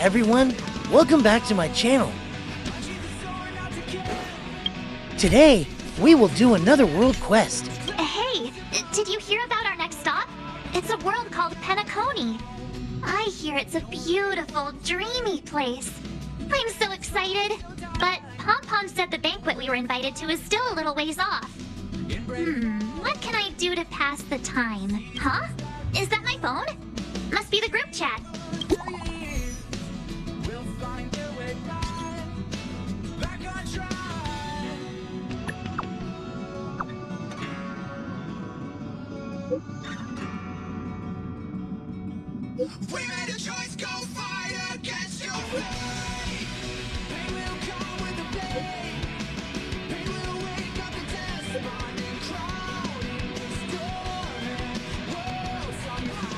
everyone, welcome back to my channel. Today, we will do another world quest. Hey, did you hear about our next stop? It's a world called Penacony. I hear it's a beautiful, dreamy place. I'm so excited. But Pom Pom said the banquet we were invited to is still a little ways off. What can I do to pass the time? Huh? Is that my phone? Must be the group chat. We made a choice, go fight against your fate. Pain will come with the pain. Pain will wake up the desponding crowd in this stormy world somehow.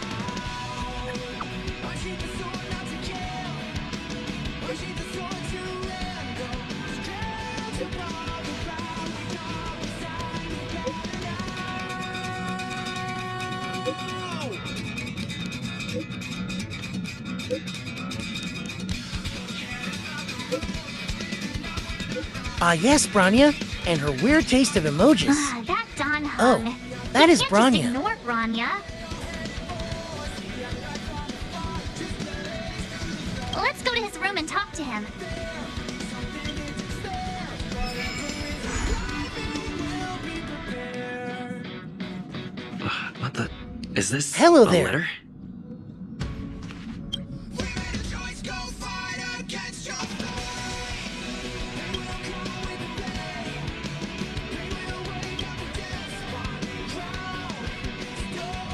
I sheathe the sword not to kill. I sheathe the sword to end those dreams above the ground. We come inside together Ah yes, Branya, and her weird taste of emojis. That Don Oh, Hung. that is You can't just Branya. ignore Branya. Let's go to his room and talk to him. What the? Is this Hello a there. letter? we made a choice, go fight against your fate. Pain will come with the pain. Pain will wake up the desponding crowd in this stormy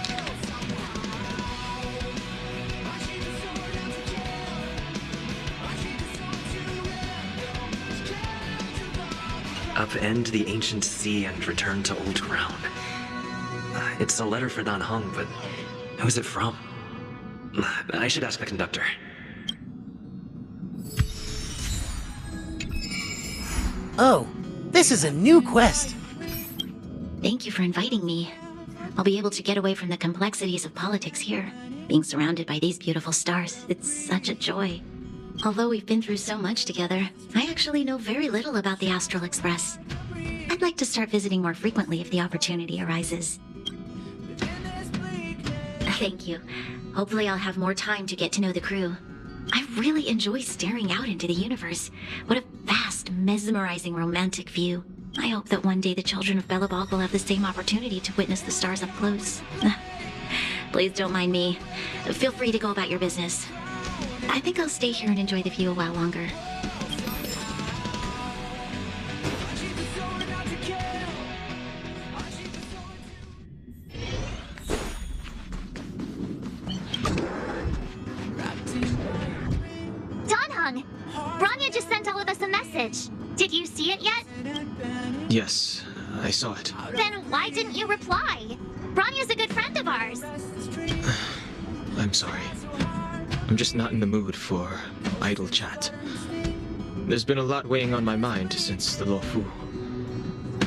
world somehow. I sheathe the sword not to kill. I sheathe the sword to end those dreams above. Upend the ancient sea and return to old ground. It's a letter for Don Hung, but who's it from? I should ask the conductor. Oh, this is a new quest. Thank you for inviting me. I'll be able to get away from the complexities of politics here. Being surrounded by these beautiful stars, it's such a joy. Although we've been through so much together, I actually know very little about the Astral Express. I'd like to start visiting more frequently if the opportunity arises. Thank you. Hopefully I'll have more time to get to know the crew. I really enjoy staring out into the universe. What a vast, mesmerizing, romantic view. I hope that one day the children of Belobog will have the same opportunity to witness the stars up close. Please don't mind me. Feel free to go about your business. I think I'll stay here and enjoy the view a while longer. Don Hung, Branya just sent all of us a message. Did you see it yet? Yes, I saw it. Then why didn't you reply? Branya's a good friend of ours. I'm sorry. I'm just not in the mood for idle chat. There's been a lot weighing on my mind since the Luofu.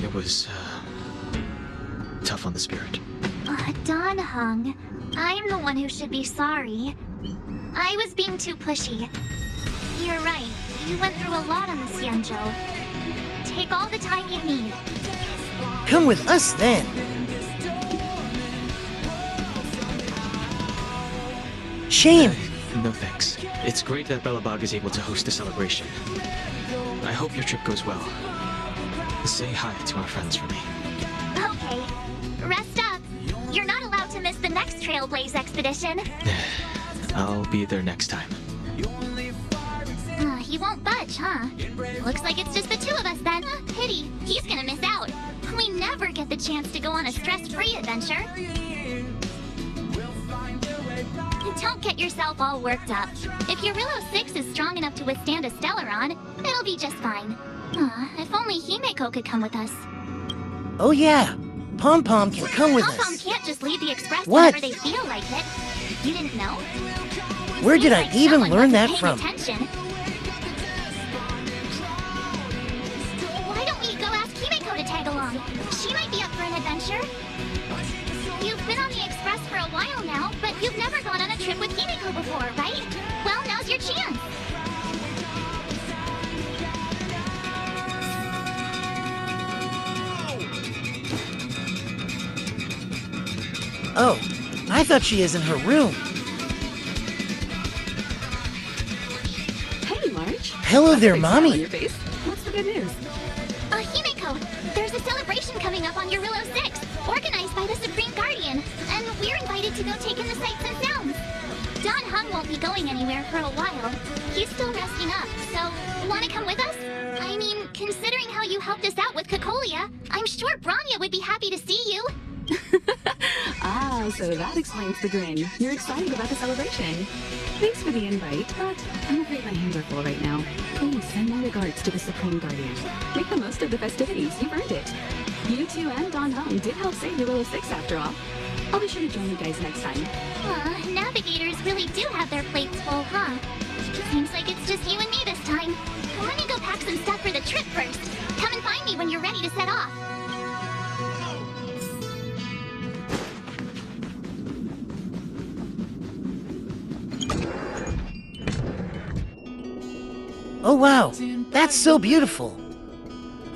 It was, tough on the spirit. Don Hung, I'm the one who should be sorry. I was being too pushy. You're right. You went through a lot on this, Yanjo. Take all the time you need. Come with us then. Shame. No thanks. It's great that Belobog is able to host a celebration. I hope your trip goes well. Say hi to our friends for me. Okay. Rest up. You're not allowed to miss the next Trailblaze expedition. I'll be there next time. He won't budge, huh? Looks like it's just the two of us then. Pity. He's gonna miss out. We never get the chance to go on a stress-free adventure. Don't get yourself all worked up. If your Willow 6 is strong enough to withstand a Stellaron, it'll be just fine. If only Himeko could come with us. Oh yeah, Pom Pom can come with Pom Pom us. can't just leave the Express What? whenever they feel like it. You didn't know? Where did I Seems like even someone learn that wasn't from? paying attention. Why don't we go ask Himeko to tag along? She might be up for an adventure. You've been on the Express for a while now, but you've never gone on a trip with Himeko before, right? Oh, I thought she is in her room. Hey, March. Hello there, Big smile on Mommy. your face. What's the good news? Himeko, there's a celebration coming up on your Willow 6, organized by the Supreme Guardian, and we're invited to go take in the sights and sounds. Don Hung won't be going anywhere for a while. He's still resting up, so wanna come with us? I mean, considering how you helped us out with Cocolia, I'm sure Branya would be happy to see you. Ah, so that explains the grin. You're excited about the celebration. Thanks for the invite, but I'm afraid my hands are full right now. Please send my regards to the Supreme Guardian. Make the most of the festivities. You've earned it. You two and Don Hung did help save the Willow 6 after all. I'll be sure to join you guys next time. Navigators really do have their plates full, huh? Seems like it's just you and me this time. Let me go pack some stuff for the trip first. Come and find me when you're ready to set off. Oh wow, that's so beautiful.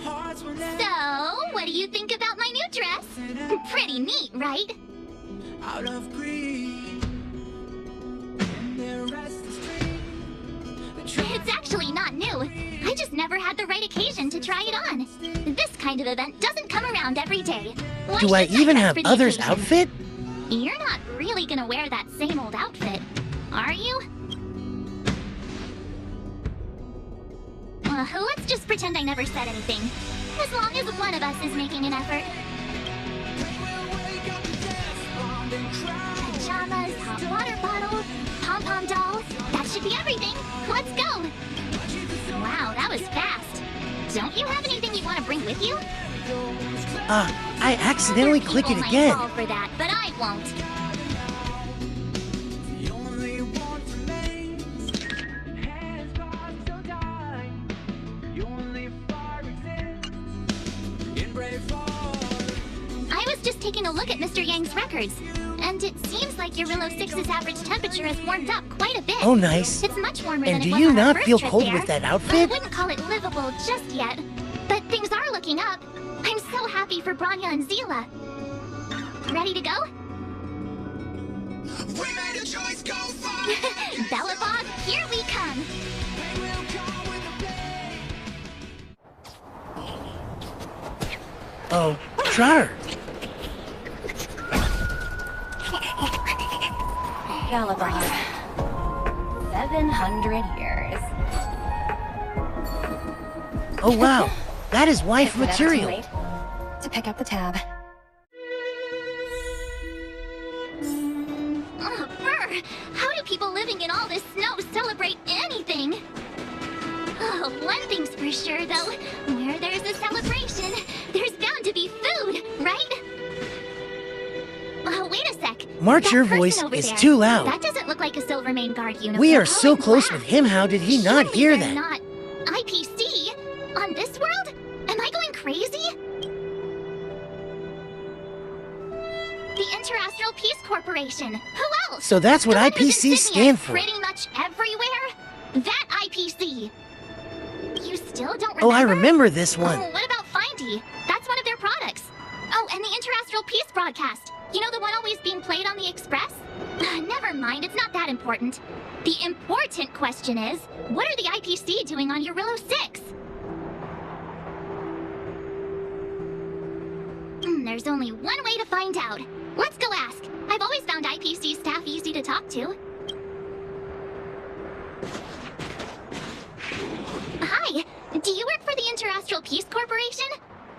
So, what do you think about my new dress? Pretty neat, right? Out of greed, and their restless dream. It's actually not new. I just never had the right occasion to try it on. This kind of event doesn't come around every day. Why Do I should even dress have for the others' occasion? outfit? You're not really gonna wear that same old outfit, are you? Let's just pretend I never said anything. As long as one of us is making an effort. Pajamas, hot water bottle, pom-pom doll. That should be everything. Let's go. Wow, that was fast. Don't you have anything you want to bring with you? I accidentally Other clicked it people might again. fall for that, but I won't. The only one remains. Hands crossed till die. The only fire exists in brave heart. I was just taking a look at Mr. Yang's records, and it seems like your Willow 6's average temperature has warmed up quite a bit. Oh, nice. It's much warmer And than do it was you on our not first feel trip cold there, with that but I outfit? wouldn't call it livable just yet. But things are looking up. I'm so happy for Branya and Zila. Ready to go? We made a choice, go fire. Bellabog, here we come. They will come with the pain. Oh, Trotter. Gallagher. 700 years. Oh wow, that is wife It's never too material. late to pick up the tab. Oh, brr. How do people living in all this snow celebrate anything? Oh, one thing's for sure, though. Where there's a celebration, there's bound to be food, right? Oh, wait a sec. March, That your person voice over is there, too loud. That doesn't look like a Silvermane Guard uniform. We are so Oh, I'm close glad. with him, how did he not Surely hear they're that? Not IPC? On this world? Am I going crazy? The Interastral Peace Corporation. Who else? So that's what The one whose IPC insignia stand is for. Pretty much everywhere? That IPC. You still don't remember? Oh, I remember this Oh, one. what about Findy? That's one of their products. Oh, and the Interastral Peace broadcast. You know the one always being played on the Express? Never mind, it's not that important. The important question is, what are the IPC doing on your Willow 6? There's only one way to find out. Let's go ask. I've always found IPC staff easy to talk to. Hi, do you work for the Interastral Peace Corporation?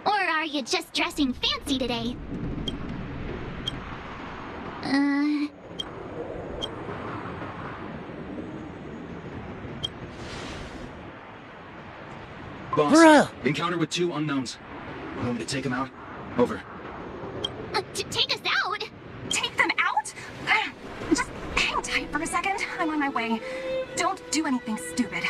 Or are you just dressing fancy today? Boss, Bruh. encounter with 2 unknowns. Want me to take them out? Over. Take us out? Take them out? Just hang tight for a second. I'm on my way. Don't do anything stupid.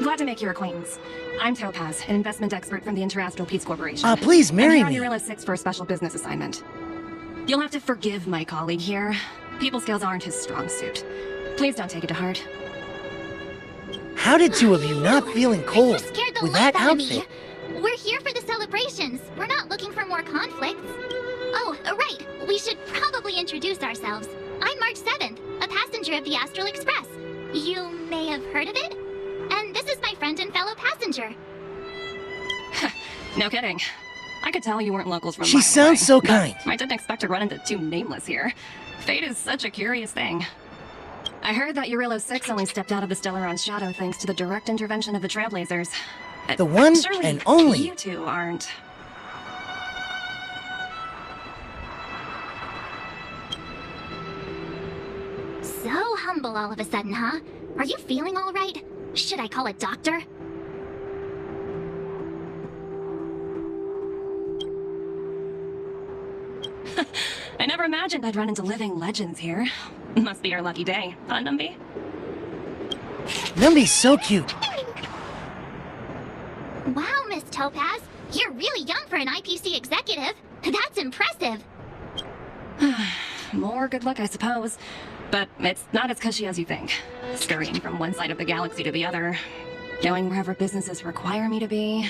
Glad to make your acquaintance. I'm Topaz, an investment expert from the Interastral Peace Corporation. Please I'm marry here on me. your Willow 6 for a special business assignment. You'll have to forgive my colleague here. People skills aren't his strong suit. Please don't take it to heart. How did two of you not feeling cold You scared the with life that out of me. outfit? We're here for the celebrations. We're not looking for more conflicts. Oh, right. We should probably introduce ourselves. I'm March 7th, a passenger of the Astral Express. You may have heard of it? And this is my friend and fellow passenger. No kidding. I could tell you weren't locals from She miles sounds away, so but kind. I didn't expect to run into two nameless here. Fate is such a curious thing. I heard that Eurilo 6 only stepped out of the Stellaron's shadow thanks to the direct intervention of the Trailblazers. The one Surely and only. you two aren't. So humble all of a sudden, huh? Are you feeling all right? Should I call a doctor? I never imagined I'd run into living legends here. Must be your lucky day, huh, Numby? Numby's so cute. Wow, Miss Topaz. You're really young for an IPC executive. That's impressive. More good luck, I suppose. But it's not as cushy as you think. Scurrying from one side of the galaxy to the other. Going wherever businesses require me to be.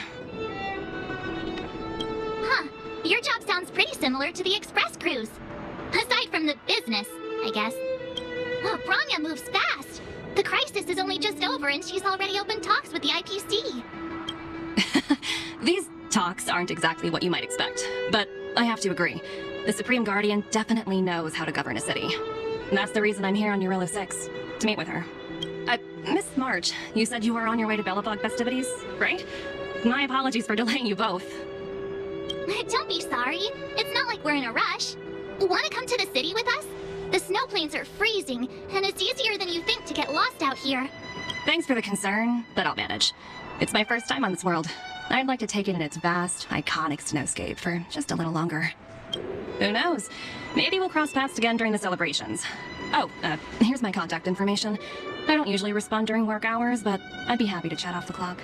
Huh. Your job sounds pretty similar to the express cruise. Aside from the business, I guess. Oh, Branya moves fast. The crisis is only just over and she's already opened talks with the IPC. These talks aren't exactly what you might expect, but I have to agree. The Supreme Guardian definitely knows how to govern a city. And that's the reason I'm here on Eurilo 6, to meet with her. Miss March, you said you were on your way to Belobog festivities, right? My apologies for delaying you both. Don't be sorry. It's not like we're in a rush. Want to come to the city with us? The snow plains are freezing, and it's easier than you think to get lost out here. Thanks for the concern, but I'll manage. It's my first time on this world. I'd like to take it in its vast, iconic snowscape for just a little longer. Who knows? Maybe we'll cross paths again during the celebrations. Oh, here's my contact information. I don't usually respond during work hours, but I'd be happy to chat off the clock.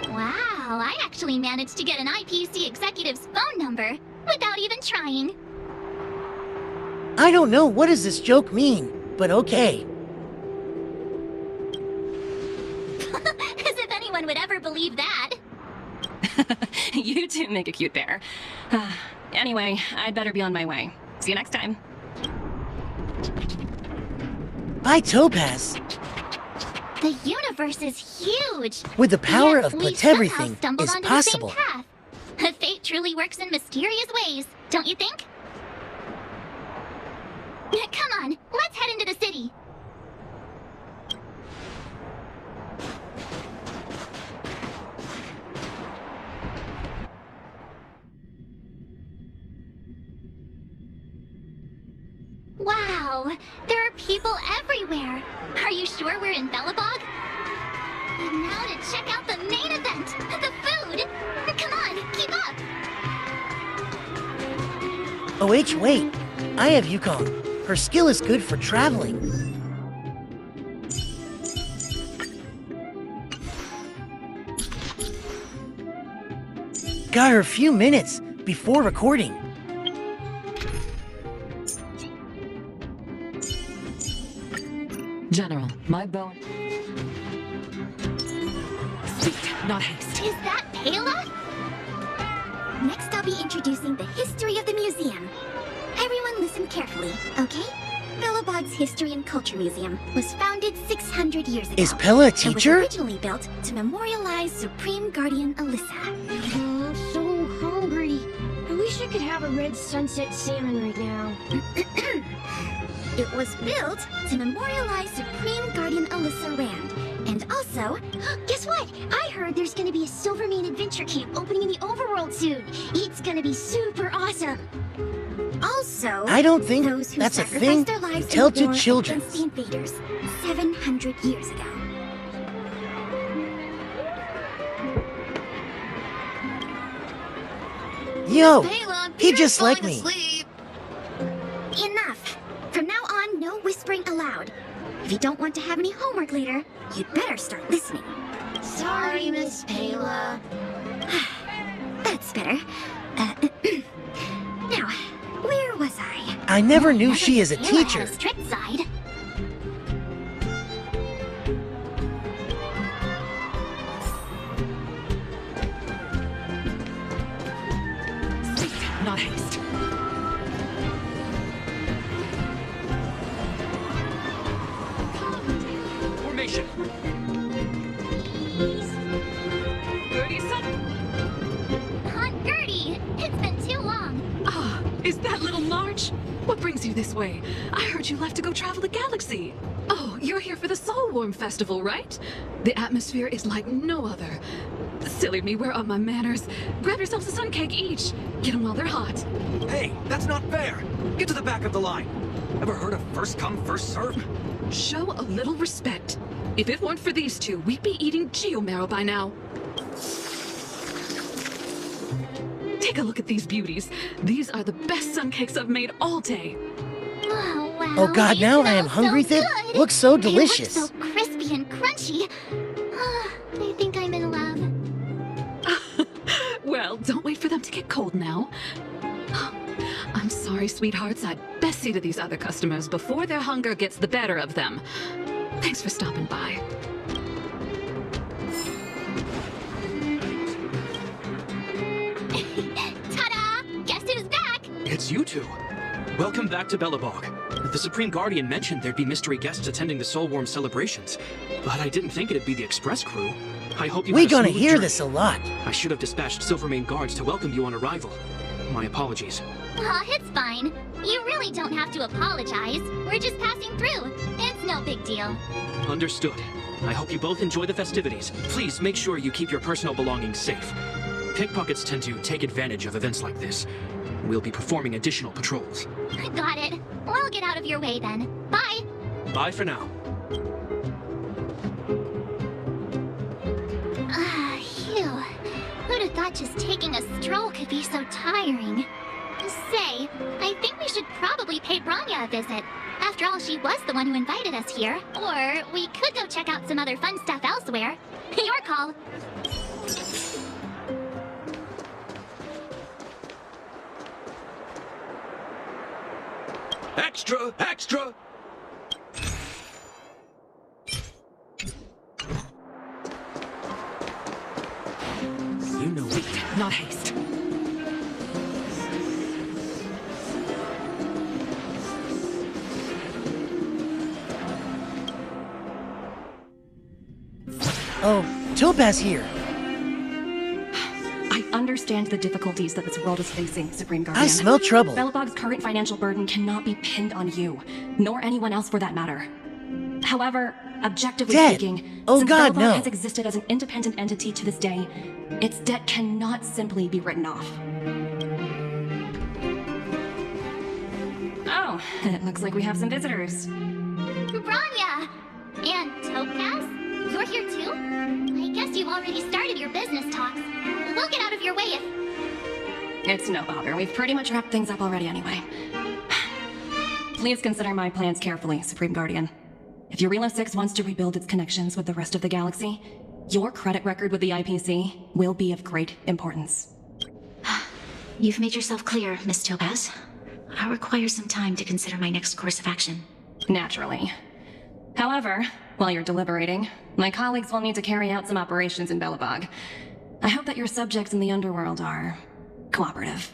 Wow, I actually managed to get an IPC executive's phone number without even trying. I don't know what does this joke mean, but okay. As if anyone would ever believe that. You two make a cute pair. Anyway, I'd better be on my way. See you next time. Bye, Topaz. The universe is huge. With the power Yet of we but everything somehow stumbled is onto possible. The same path. Fate truly works in mysterious ways, don't you think? Come on, let's head into the city. Wow, there are people everywhere. Are you sure we're in Belobog? And now to check out the main event, the food. Come on, keep up. OH, wait. I have Yukon. Her skill is good for traveling. Got her a few minutes before recording. General, my bone. Speed, not haste. Is that Pela? Next, I'll be introducing the history of the museum. Everyone listen carefully, okay? Belobog's History and Culture Museum was founded 600 years ago. Is Pela a It teacher? was originally built to memorialize Supreme Guardian Alyssa. I'm so hungry. I wish I could have a red sunset salmon right now. It was built to memorialize Supreme Guardian Alyssa Rand. And also, guess what? I heard there's gonna be a Silvermane adventure camp opening in the overworld soon. It's gonna be super awesome. Also, I don't think those who that's a sacrificed thing their you lives tell in to war children. against the invaders 700 years ago. Yo, Pela, he Peter's just like falling me. asleep. Enough. From now on, no whispering allowed. If you don't want to have any homework later, you'd better start listening. Sorry, Miss Pela. That's better. Now, where was I? I never knew she is a Pela teacher. had a strict side. What brings you this way? I heard you left to go travel the galaxy. Oh, you're here for the Soulworm Festival, right? The atmosphere is like no other. Silly me, where are my manners? Grab yourselves a sun cake each. Get them while they're hot. Hey, that's not fair! Get to the back of the line! Ever heard of first come, first serve? Show a little respect. If it weren't for these two, we'd be eating geomarrow by now. Take a look at these beauties. These are the best sun cakes I've made all day. Oh, wow. Oh God, they now I smell am hungry. so That good. looks so They delicious. look so crispy and crunchy. I think I'm in love. Well, don't wait for them to get cold now. I'm sorry, sweethearts. I'd best see to these other customers before their hunger gets the better of them. Thanks for stopping by. Ta-da! Guess who's back? It's you two. Welcome back to Belobog. The Supreme Guardian mentioned there'd be mystery guests attending the Soulworm celebrations, but I didn't think it'd be the Express crew. I hope you We're had a gonna smooth hear journey. this a lot. I should have dispatched Silvermane guards to welcome you on arrival. My apologies. Aw, it's fine. You really don't have to apologize. We're just passing through. It's no big deal. Understood. I hope you both enjoy the festivities. Please make sure you keep your personal belongings safe. Pickpockets tend to take advantage of events like this. We'll be performing additional patrols. Got it. We'll get out of your way then. Bye. Bye for now. Phew. Who'd have thought just taking a stroll could be so tiring? Say, I think we should probably pay Branya a visit. After all, she was the one who invited us here. Or we could go check out some other fun stuff elsewhere. Your call. Extra! Extra! You know it. Not haste. Oh, Topaz here. I understand the difficulties that this world is facing, Supreme Guardian. I smell trouble. Belobog's current financial burden cannot be pinned on you, nor anyone else for that matter. However, objectively Debt. speaking, Oh since God, Belobog no. has existed as an independent entity to this day, its debt cannot simply be written off. Oh, it looks like we have some visitors. Branya! And Topaz? You're here too? I guess you've already started your business talks. We'll get out of your way if... It's no bother. We've pretty much wrapped things up already anyway. Please consider my plans carefully, Supreme Guardian. If Eurela 6 wants to rebuild its connections with the rest of the galaxy, your credit record with the IPC will be of great importance. You've made yourself clear, Miss Topaz. I'll require some time to consider my next course of action. Naturally. However, while you're deliberating, my colleagues will need to carry out some operations in Belobog. I hope that your subjects in the underworld are cooperative.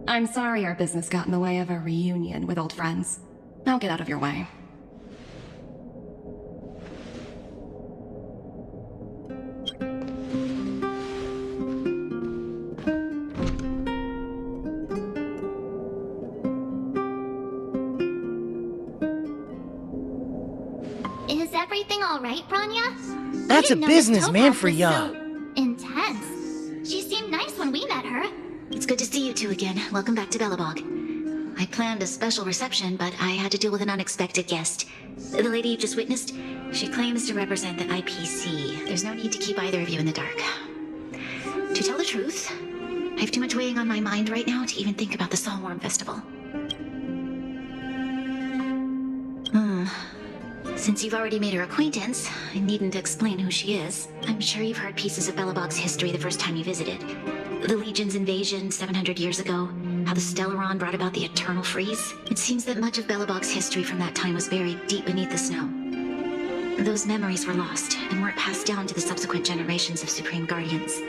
I'm sorry our business got in the way of a reunion with old friends. I'll get out of your way. Is everything alright, Branya? That's I a didn't know Miss businessman Topaz for was ya. so intense. She seemed nice when we met her. It's good to see you two again. Welcome back to Belobog. I planned a special reception, but I had to deal with an unexpected guest. The lady you just witnessed, she claims to represent the IPC. There's no need to keep either of you in the dark. To tell the truth, I have too much weighing on my mind right now to even think about the Soulworm Festival. Since you've already made her acquaintance, I needn't explain who she is. I'm sure you've heard pieces of Belobog's history the first time you visited. The Legion's invasion 700 years ago, how the Stellaron brought about the Eternal Freeze. It seems that much of Belobog's history from that time was buried deep beneath the snow. Those memories were lost and weren't passed down to the subsequent generations of Supreme Guardians.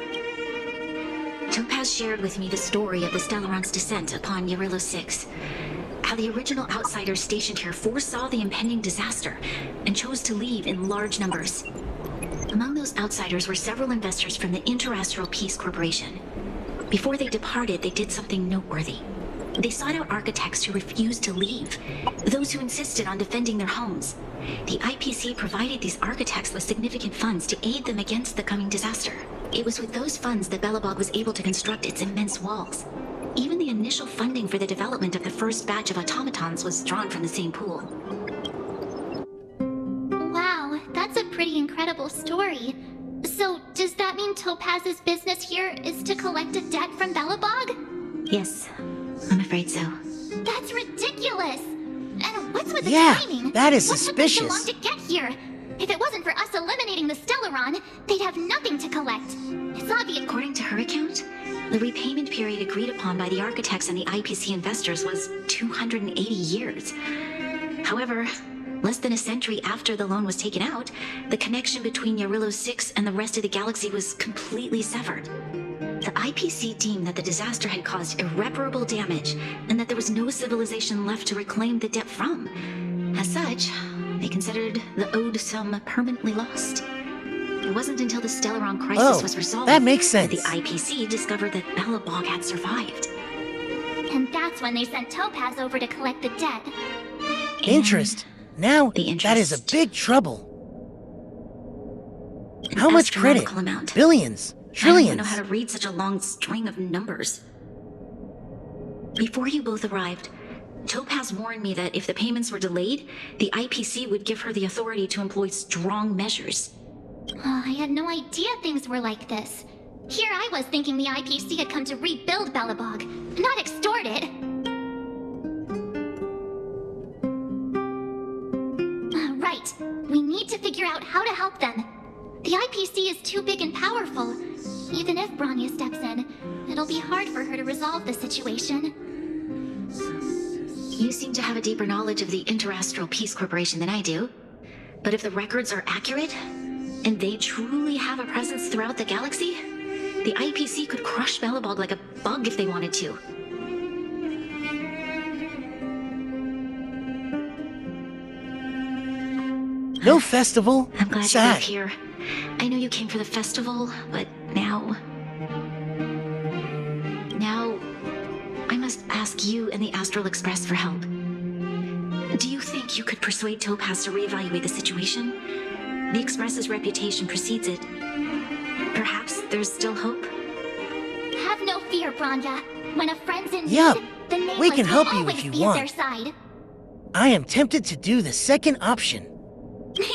Topaz shared with me the story of the Stellaron's descent upon Eurela 6. How the original outsiders stationed here foresaw the impending disaster and chose to leave in large numbers. Among those outsiders were several investors from the Interastral Peace Corporation. Before they departed, they did something noteworthy. They sought out architects who refused to leave, those who insisted on defending their homes. The IPC provided these architects with significant funds to aid them against the coming disaster. It was with those funds that Belobog was able to construct its immense walls. Even the initial funding for the development of the first batch of automatons was drawn from the same pool. Wow, that's a pretty incredible story. So, does that mean Topaz's business here is to collect a debt from Belobog? Yes, I'm afraid so. That's ridiculous! And what's with the Yeah, timing? that is What took them so suspicious. long to get here? If it wasn't for us eliminating the Stellaron, they'd have nothing to collect. It's obvious. According to her account, the repayment period agreed upon by the architects and the IPC investors was 280 years. However, less than a century after the loan was taken out, the connection between Yarillo 6 and the rest of the galaxy was completely severed. The IPC deemed that the disaster had caused irreparable damage and that there was no civilization left to reclaim the debt from. As such, they considered the owed sum permanently lost. It wasn't until the Stellaron crisis was resolved that makes that sense. the IPC discovered that Belobog had survived. And that's when they sent Topaz over to collect the debt. Interest. Now, The that is a interest. big trouble. An How much credit? astronomical amount. Billions. I don't Trillions. even know how to read such a long string of numbers. Before you both arrived, Topaz warned me that if the payments were delayed, the IPC would give her the authority to employ strong measures. Oh, I had no idea things were like this. Here I was thinking the IPC had come to rebuild Belobog, not extort it. Right. We need to figure out how to help them. The IPC is too big and powerful. Even if Branya steps in, it'll be hard for her to resolve the situation. You seem to have a deeper knowledge of the Interastral Peace Corporation than I do. But if the records are accurate, and they truly have a presence throughout the galaxy, the IPC could crush Belobog like a bug if they wanted to. No festival. I'm glad you're Sad. both here. I know you came for the festival, but now I must ask you and the Astral Express for help. Do you think you could persuade Topaz to reevaluate the situation? The Express's reputation precedes it. Perhaps there's still hope? Have no fear, Branya. When a friend's in Yup, need, the Nameless we can help will you if always you be at want. their side. I am tempted to do the second option.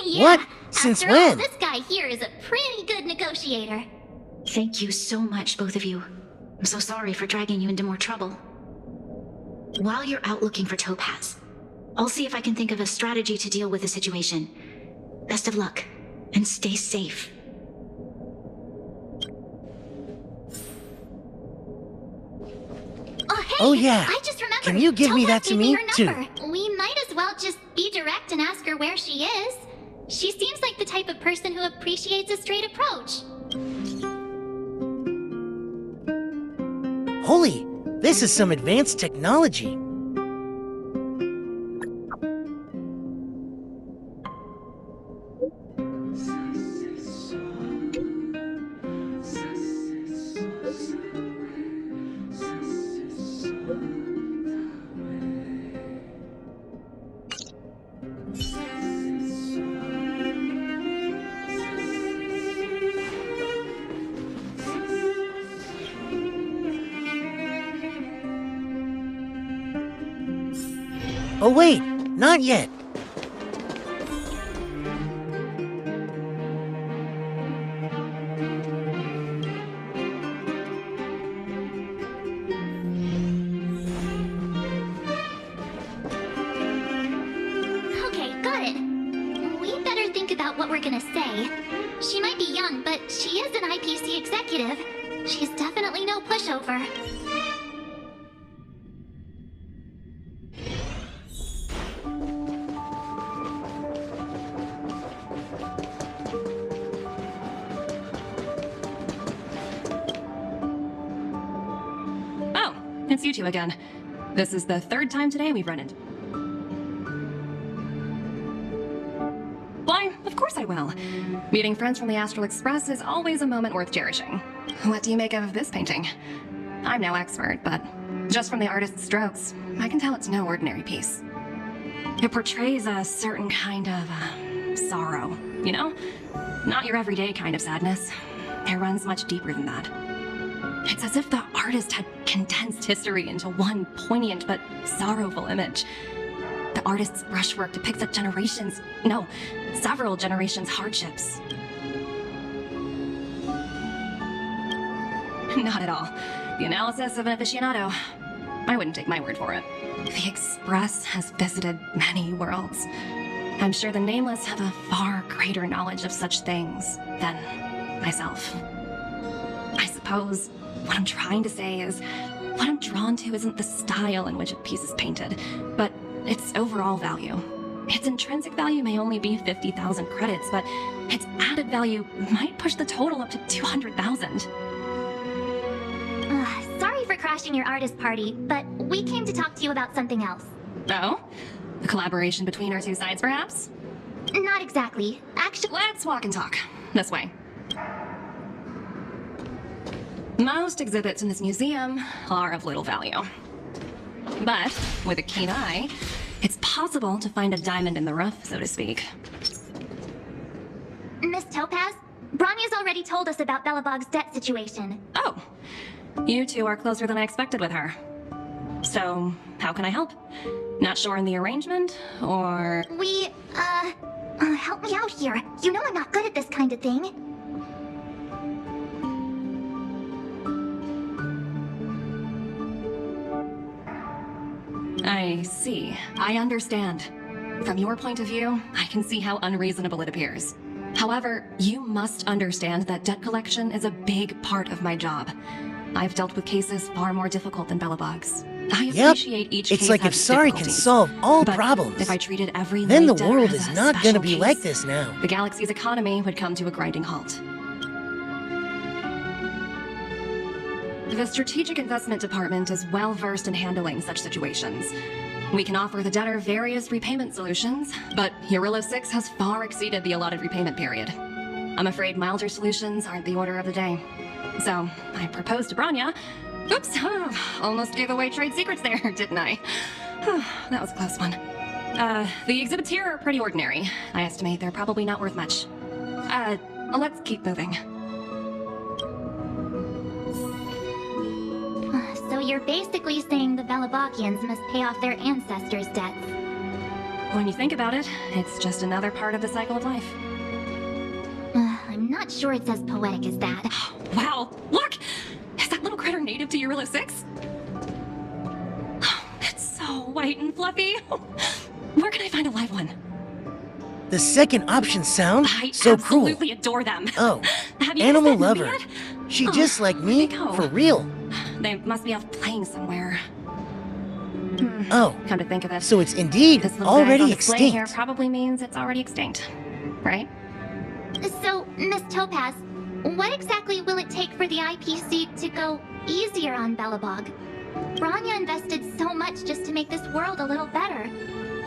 Yeah, What? Since after all, when? this guy here is a pretty good negotiator. Thank you so much, both of you. I'm so sorry for dragging you into more trouble. While you're out looking for Topaz, I'll see if I can think of a strategy to deal with the situation. Best of luck, and stay safe. Oh, hey! Oh, yeah. I just remembered. Can you give me Topaz that to gave me, her too? number. We might as well just be direct and ask her where she is. She seems like the type of person who appreciates a straight approach. Holy, this is some advanced technology. Oh wait, not yet. Okay, got it. We better think about what we're gonna say. She might be young, but she is an IPC executive. She's definitely no pushover. Oh, it's you two again. This is the third time today we've run into. Why, of course I will. Meeting friends from the Astral Express is always a moment worth cherishing. What do you make of this painting? I'm no expert, but Just from the artist's strokes, I can tell it's no ordinary piece. It portrays a certain kind of sorrow, you know? Not your everyday kind of sadness. It runs much deeper than that. It's as if the artist had condensed history into one poignant but sorrowful image. The artist's brushwork depicts several generations' hardships. Not at all. The analysis of an aficionado. I wouldn't take my word for it. The Express has visited many worlds. I'm sure the Nameless have a far greater knowledge of such things than myself. I suppose what I'm trying to say is, what I'm drawn to isn't the style in which a piece is painted, but its overall value. Its intrinsic value may only be 50,000 credits, but its added value might push the total up to 200,000. Sorry for crashing your artist party, but we came to talk to you about something else. Oh? A collaboration between our two sides, perhaps? Not exactly. Actually, Let's walk and talk. This way. Most exhibits in this museum are of little value. But, with a keen eye, it's possible to find a diamond in the rough, so to speak. Miss Topaz, Bronya's already told us about Belobog's debt situation. Oh, you two are closer than I expected with her. So, how can I help? Not sure in the arrangement, or... Help me out here. You know I'm not good at this kind of thing. I see. I understand. From your point of view, I can see how unreasonable it appears. However, you must understand that debt collection is a big part of my job. I've dealt with cases far more difficult than Belobog's. I appreciate each case It's like if has Sari can difficulties. solve all But problems, if I treated every then the late debtor world as is a not special gonna be case, like this now. the galaxy's economy would come to a grinding halt. The Strategic Investment Department is well versed in handling such situations. We can offer the debtor various repayment solutions, but Eurilo 6 has far exceeded the allotted repayment period. I'm afraid milder solutions aren't the order of the day. So, I proposed to Bronya. Oops, almost gave away trade secrets there, didn't I? That was a close one. The exhibits here are pretty ordinary. I estimate they're probably not worth much. Let's keep moving. So you're basically saying the Belobogians must pay off their ancestors' debts. When you think about it, it's just another part of the cycle of life. I'm not sure it's as poetic as that. Wow, look! Is that little critter native to Eurilo 6? It's so white and fluffy. Where can I find a live one? The second option sounds I so cruel. absolutely adore them. Oh, Have you animal guys met lover. Ruby yet? She Oh, just like where'd me, they go? for real. They must be off playing somewhere. Oh, Come to think of it, so it's indeed this little guy's already on display here extinct. probably means it's already extinct, right? So, Miss Topaz, what exactly will it take for the IPC to go easier on Belobog? Bronya invested so much just to make this world a little better.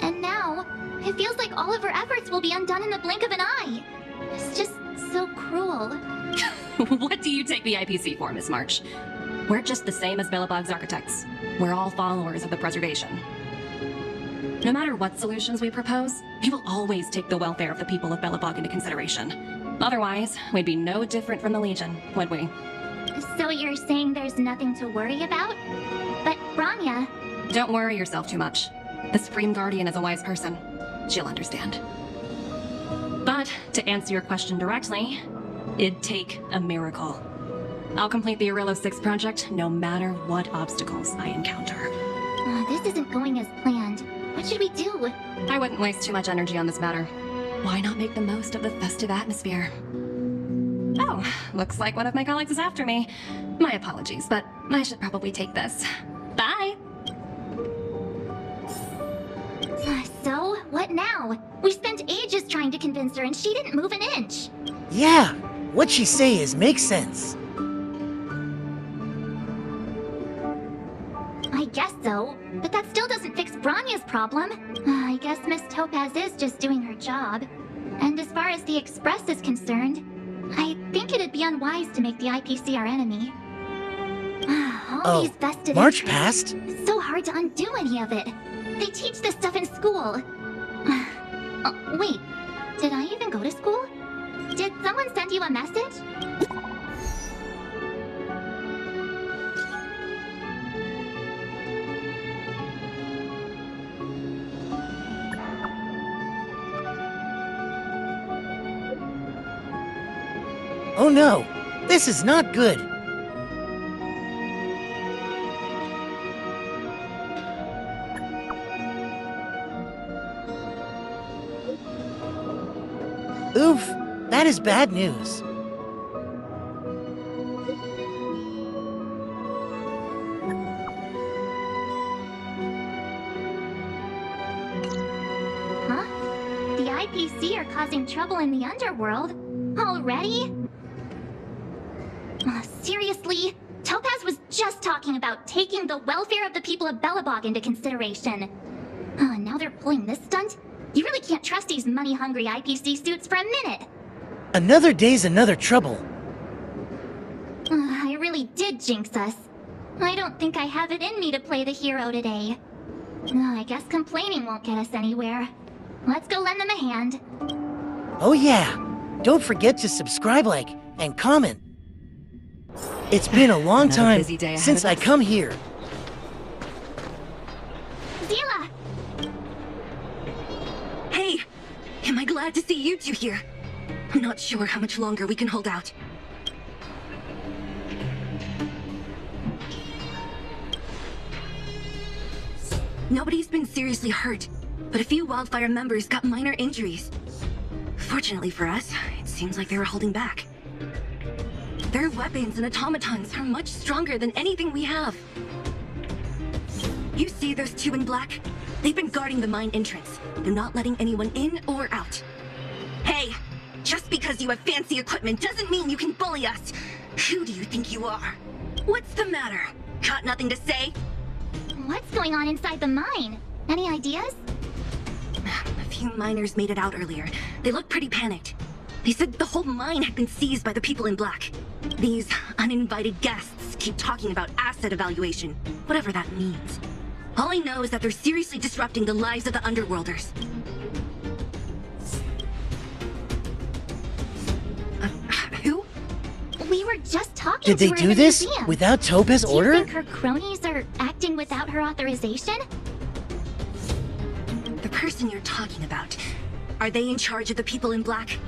And now, it feels like all of her efforts will be undone in the blink of an eye. It's just so cruel. What do you take the IPC for, Miss March? We're just the same as Belobog's architects. We're all followers of the preservation. No matter what solutions we propose, we will always take the welfare of the people of Belobog into consideration. Otherwise, we'd be no different from the Legion, would we? So you're saying there's nothing to worry about? But Bronya... Don't worry yourself too much. The Supreme Guardian is a wise person. She'll understand. But, to answer your question directly, it'd take a miracle. I'll complete the Eurilo 6 project no matter what obstacles I encounter. This isn't going as planned. What should we do? I wouldn't waste too much energy on this matter. Why not make the most of the festive atmosphere? Oh, looks like one of my colleagues is after me. My apologies, but I should probably take this. Bye! So, what now? We spent ages trying to convince her and she didn't move an inch. Yeah, what she say makes sense. I guess so, but that still doesn't fix Bronya's problem. I guess Miss Topaz is just doing her job. And as far as the Express is concerned, I think it'd be unwise to make the IPC our enemy. All these festivities. March past? So hard to undo any of it. They teach this stuff in school. Oh, wait, did I even go to school? Did someone send you a message? Oh no, this is not good. Oof, that is bad news. Huh? The IPC are causing trouble in the underworld? Already? Seriously? Topaz was just talking about taking the welfare of the people of Belobog into consideration. Now they're pulling this stunt? You really can't trust these money-hungry IPC suits for a minute. Another day's another trouble. I really did jinx us. I don't think I have it in me to play the hero today. I guess complaining won't get us anywhere. Let's go lend them a hand. Oh yeah, don't forget to subscribe, like, and comment. It's been a long Another time busy day ahead since of I us. come here. Zila! Hey! Am I glad to see you two here? I'm not sure how much longer we can hold out. Nobody's been seriously hurt, but a few Wildfire members got minor injuries. Fortunately for us, it seems like they were holding back. Their weapons and automatons are much stronger than anything we have. You see those two in black? They've been guarding the mine entrance. They're not letting anyone in or out. Hey, just because you have fancy equipment doesn't mean you can bully us. Who do you think you are? What's the matter? Got nothing to say? What's going on inside the mine? Any ideas? A few miners made it out earlier. They looked pretty panicked. They said the whole mine had been seized by the people in black. These uninvited guests keep talking about asset evaluation, whatever that means. All I know is that they're seriously disrupting the lives of the Underworlders. Who? We were just talking Did they to her do in the this museum. without Topaz' Do you order? think her cronies are acting without her authorization? The person you're talking about. Are they in charge of the people in black?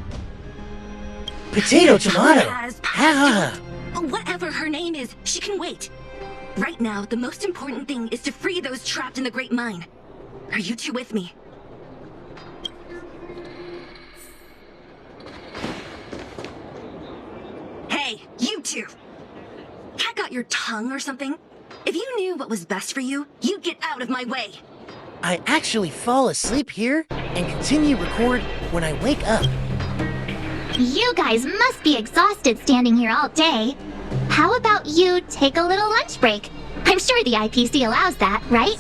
Potato, tomato. Has Ha ha. Whatever her name is, she can wait. Right now, the most important thing is to free those trapped in the Great Mine. Are you two with me? Hey, you two! Cat got your tongue or something? If you knew what was best for you, you'd get out of my way. I actually fall asleep here and continue record when I wake up. You guys must be exhausted standing here all day. How about you take a little lunch break? I'm sure the IPC allows that, right?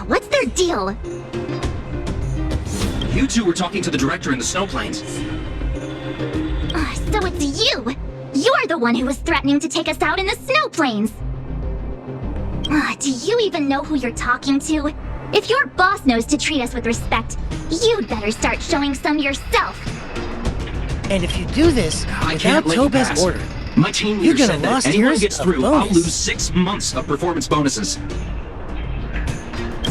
What's their deal? You two were talking to the director in the snow plains. So it's you! You're the one who was threatening to take us out in the snow plains! Do you even know who you're talking to? If your boss knows to treat us with respect, you'd better start showing some yourself! And if you do this I without can't let you Topaz' pass. order, My team you're leader gonna said that lost anyone who years gets of through, I'll bonus. lose 6 months of performance bonuses.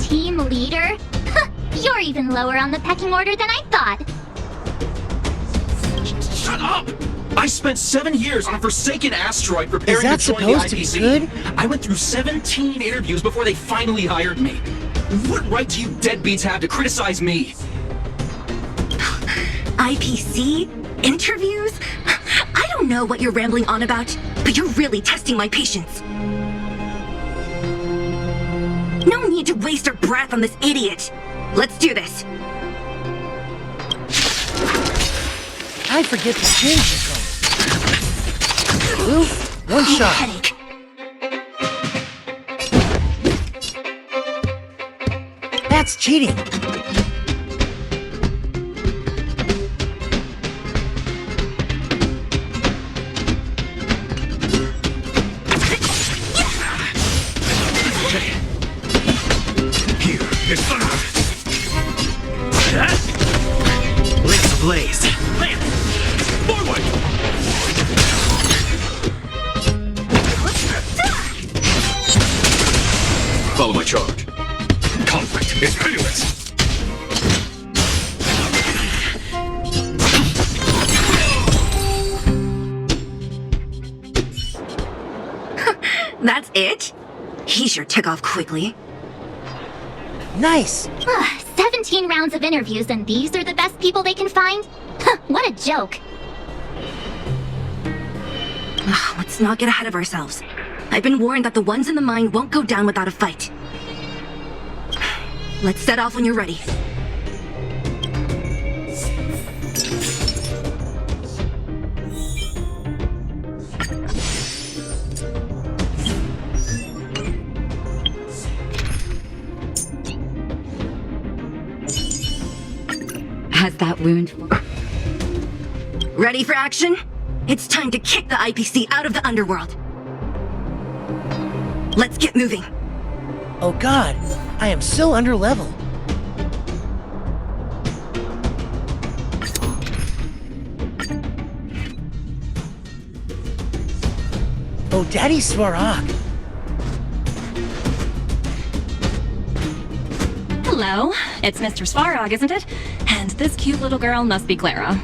Team leader? You're even lower on the pecking order than I thought! Shut up! I spent 7 years on a forsaken asteroid preparing that to join the supposed to be IPC. good? I went through 17 interviews before they finally hired me. What right do you deadbeats have to criticize me? IPC? Interviews? I don't know what you're rambling on about, but you're really testing my patience. No need to waste our breath on this idiot. Let's do this. I forget to change the phone. Oof, one shot. Headache. That's cheating. Here is thunder. Blitz ablaze. Land! Forward! Follow my charge. Conflict is pitiless. That's it? He sure took off quickly. Nice. 17 rounds of interviews and these are the best people they can find? What a joke. Let's not get ahead of ourselves. I've been warned that the ones in the mine won't go down without a fight. Let's set off when you're ready. Has that wound... Ready for action? It's time to kick the IPC out of the underworld. Let's get moving. Oh god, I am so underlevel. Oh, Daddy Svarog. Hello, it's Mr. Svarog, isn't it? And this cute little girl must be Clara.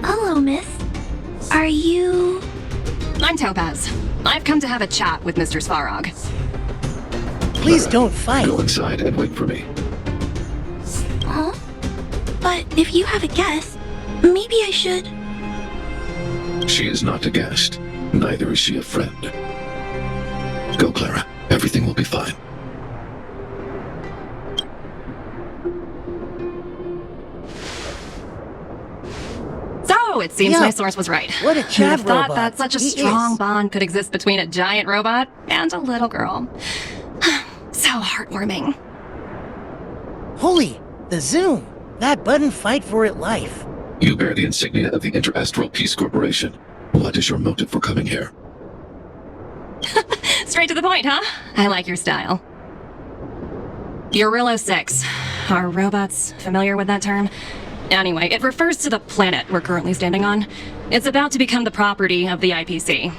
Hello, miss. Are you... I'm Topaz. I've come to have a chat with Mr. Svarog. Please don't fight. Go inside and wait for me. Huh? But if you have a guest, maybe I should... She is not a guest. Neither is she a friend. Go, Clara. Everything will be fine. So, it seems Yeah. my source was right. What a Who'd chat have thought robot that such a he strong is. bond could exist between a giant robot and a little girl. So heartwarming. Holy, the Zoom. That button fight for it life. You bear the insignia of the Interastral Peace Corporation. What is your motive for coming here? Straight to the point, huh? I like your style. Eurillo 6. Are robots familiar with that term? Anyway, it refers to the planet we're currently standing on. It's about to become the property of the IPC.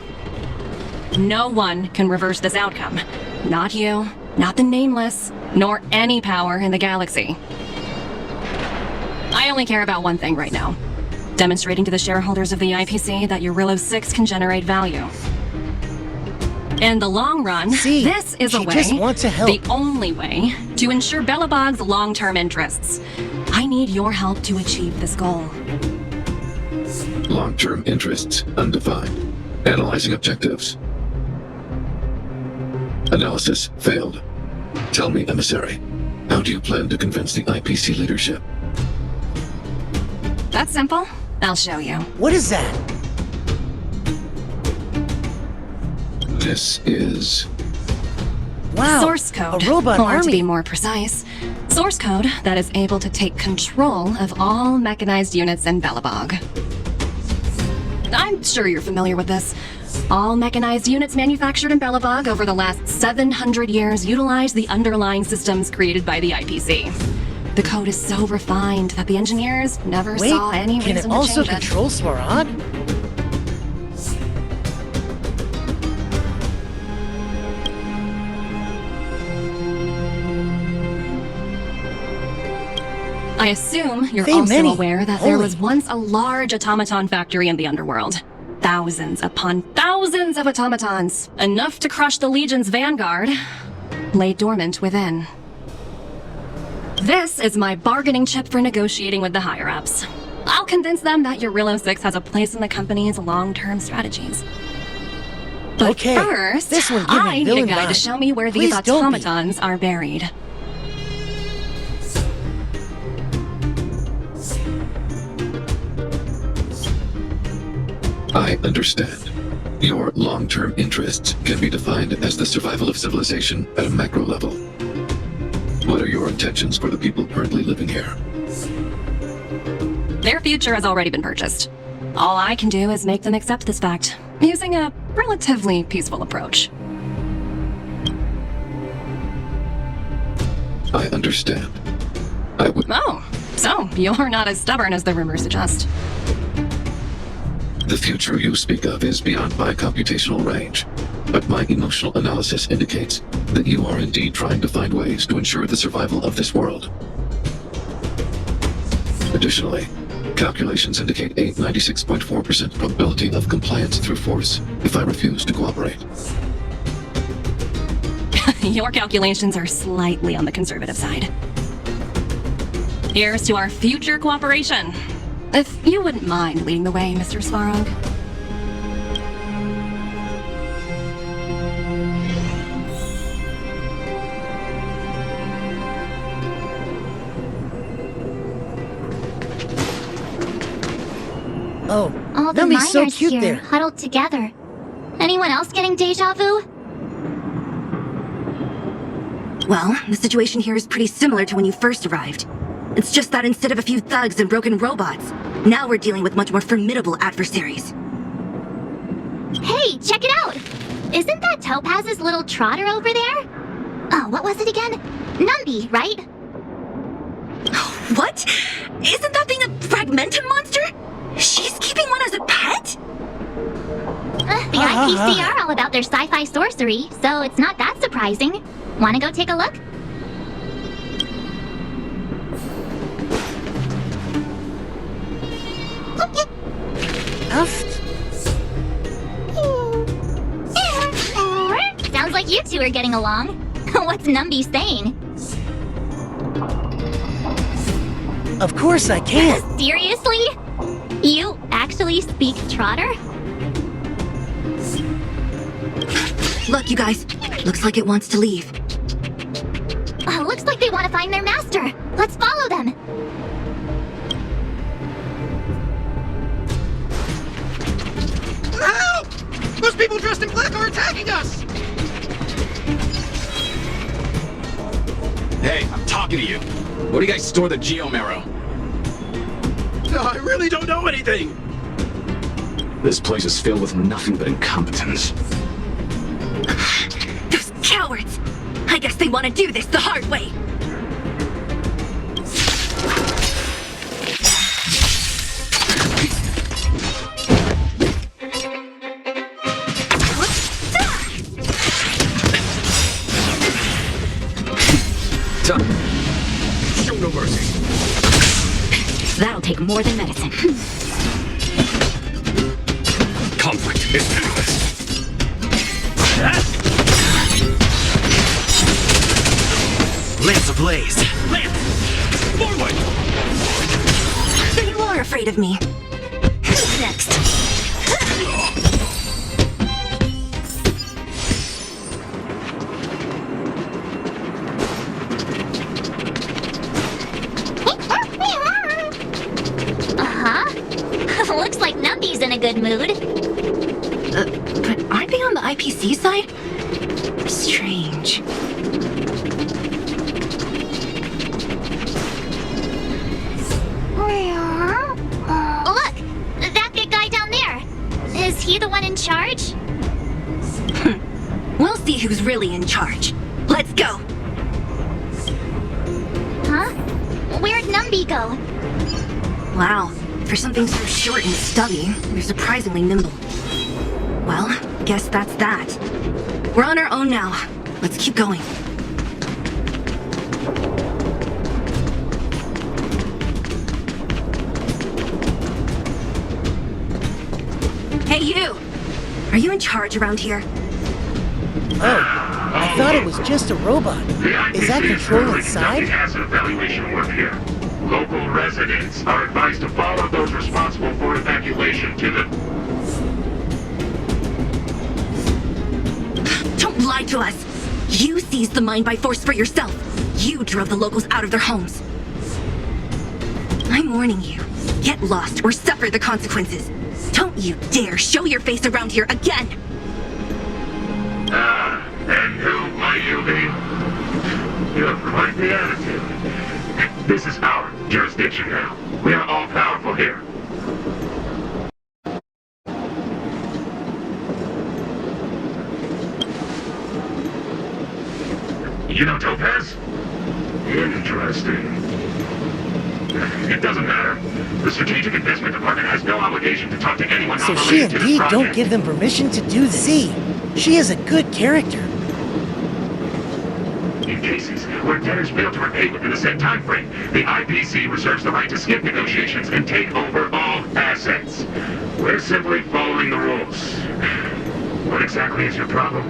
No one can reverse this outcome. Not you, not the Nameless, nor any power in the galaxy. I only care about one thing right now. Demonstrating to the shareholders of the IPC that Eurillo 6 can generate value. In the long run, See, this is a she way, just wants to help. the only way, to ensure Belobog's long-term interests. I need your help to achieve this goal. Long-term interests undefined. Analyzing objectives. Analysis failed. Tell me, emissary, how do you plan to convince the IPC leadership? That's simple. I'll show you. What is that? This is... Wow. Source code. A robot or to be army. more precise, source code that is able to take control of all mechanized units in Belobog. I'm sure you're familiar with this. All mechanized units manufactured in Belobog over the last 700 years utilize the underlying systems created by the IPC. The code is so refined that the engineers never Wait, saw any can reason it also to change control Svarog? I assume you're Hey, also Minnie. aware that there Holy. was once a large automaton factory in the underworld. Thousands upon thousands of automatons, enough to crush the Legion's vanguard, lay dormant within. This is my bargaining chip for negotiating with the higher-ups. I'll convince them that Eurillo 6 has a place in the company's long-term strategies. But Okay, first, this one give me I need a villain guy to vibe. show me where Please these don't be. automatons are buried. I understand. Your long-term interests can be defined as the survival of civilization at a macro level. What are your intentions for the people currently living here? Their future has already been purchased. All I can do is make them accept this fact, using a relatively peaceful approach. I understand. I would... Oh, so you're not as stubborn as the rumors suggest. The future you speak of is beyond my computational range, but my emotional analysis indicates that you are indeed trying to find ways to ensure the survival of this world. Additionally, calculations indicate a 96.4% probability of compliance through force if I refuse to cooperate. Your calculations are slightly on the conservative side. Here's to our future cooperation. If you wouldn't mind leading the way, Mr. Svarog. Oh, All the Numbie's miners so cute here, there. huddled together. Anyone else getting deja vu? Well, the situation here is pretty similar to when you first arrived. It's just that instead of a few thugs and broken robots, now we're dealing with much more formidable adversaries. Hey, check it out! Isn't that Topaz's little trotter over there? Oh, what was it again? Numby, right? What? Isn't that thing a fragmentum monster? She's keeping one as a pet? The IPC are all about their sci-fi sorcery, so it's not that surprising. Wanna go take a look? Sounds like you two are getting along. What's Numby saying? Of course I can. Seriously? You actually speak Trotter? Look, you guys. Looks like it wants to leave. Looks like they want to find their master. Let's follow them. Help! Those people dressed in black are attacking us! Hey, I'm talking to you. Where do you guys store the Geomarrow? I really don't know anything! This place is filled with nothing but incompetence. Those cowards! I guess they want to do this the hard way. Show no mercy. That'll take more than medicine. Conflict is endless. Lance ablaze! Lance! Forward! So you are afraid of me. Who's next? Looks like Numby's in a good mood. But aren't they on the IPC side? Strange. Look! That big guy down there! Is he the one in charge? We'll see who's really in charge. Let's go! Huh? Where'd Numby go? Wow, for something so short and stubby, they're surprisingly nimble. Well, guess that's that. We're on our own now. Let's keep going. Hey, you! Are you in charge around here? Oh, I thought it was just a robot. Is that control inside? Asset evaluation work here. Local residents are advised to follow those responsible for evacuation to the... Don't lie to us! You seized the mine by force for yourself! You drove the locals out of their homes! I'm warning you. Get lost or suffer the consequences. Don't you dare show your face around here again! And who might you be? You have quite the attitude. This is our jurisdiction now. We are all powerful here. You know Topaz? Interesting. It doesn't matter. The Strategic Investment Department has no obligation to talk to anyone So not she related to this indeed project. don't give them permission to do this. See, she is a good character. In cases where debtors fail to repay within the set time frame, the IPC reserves the right to skip negotiations and take over all assets. We're simply following the rules. What exactly is your problem?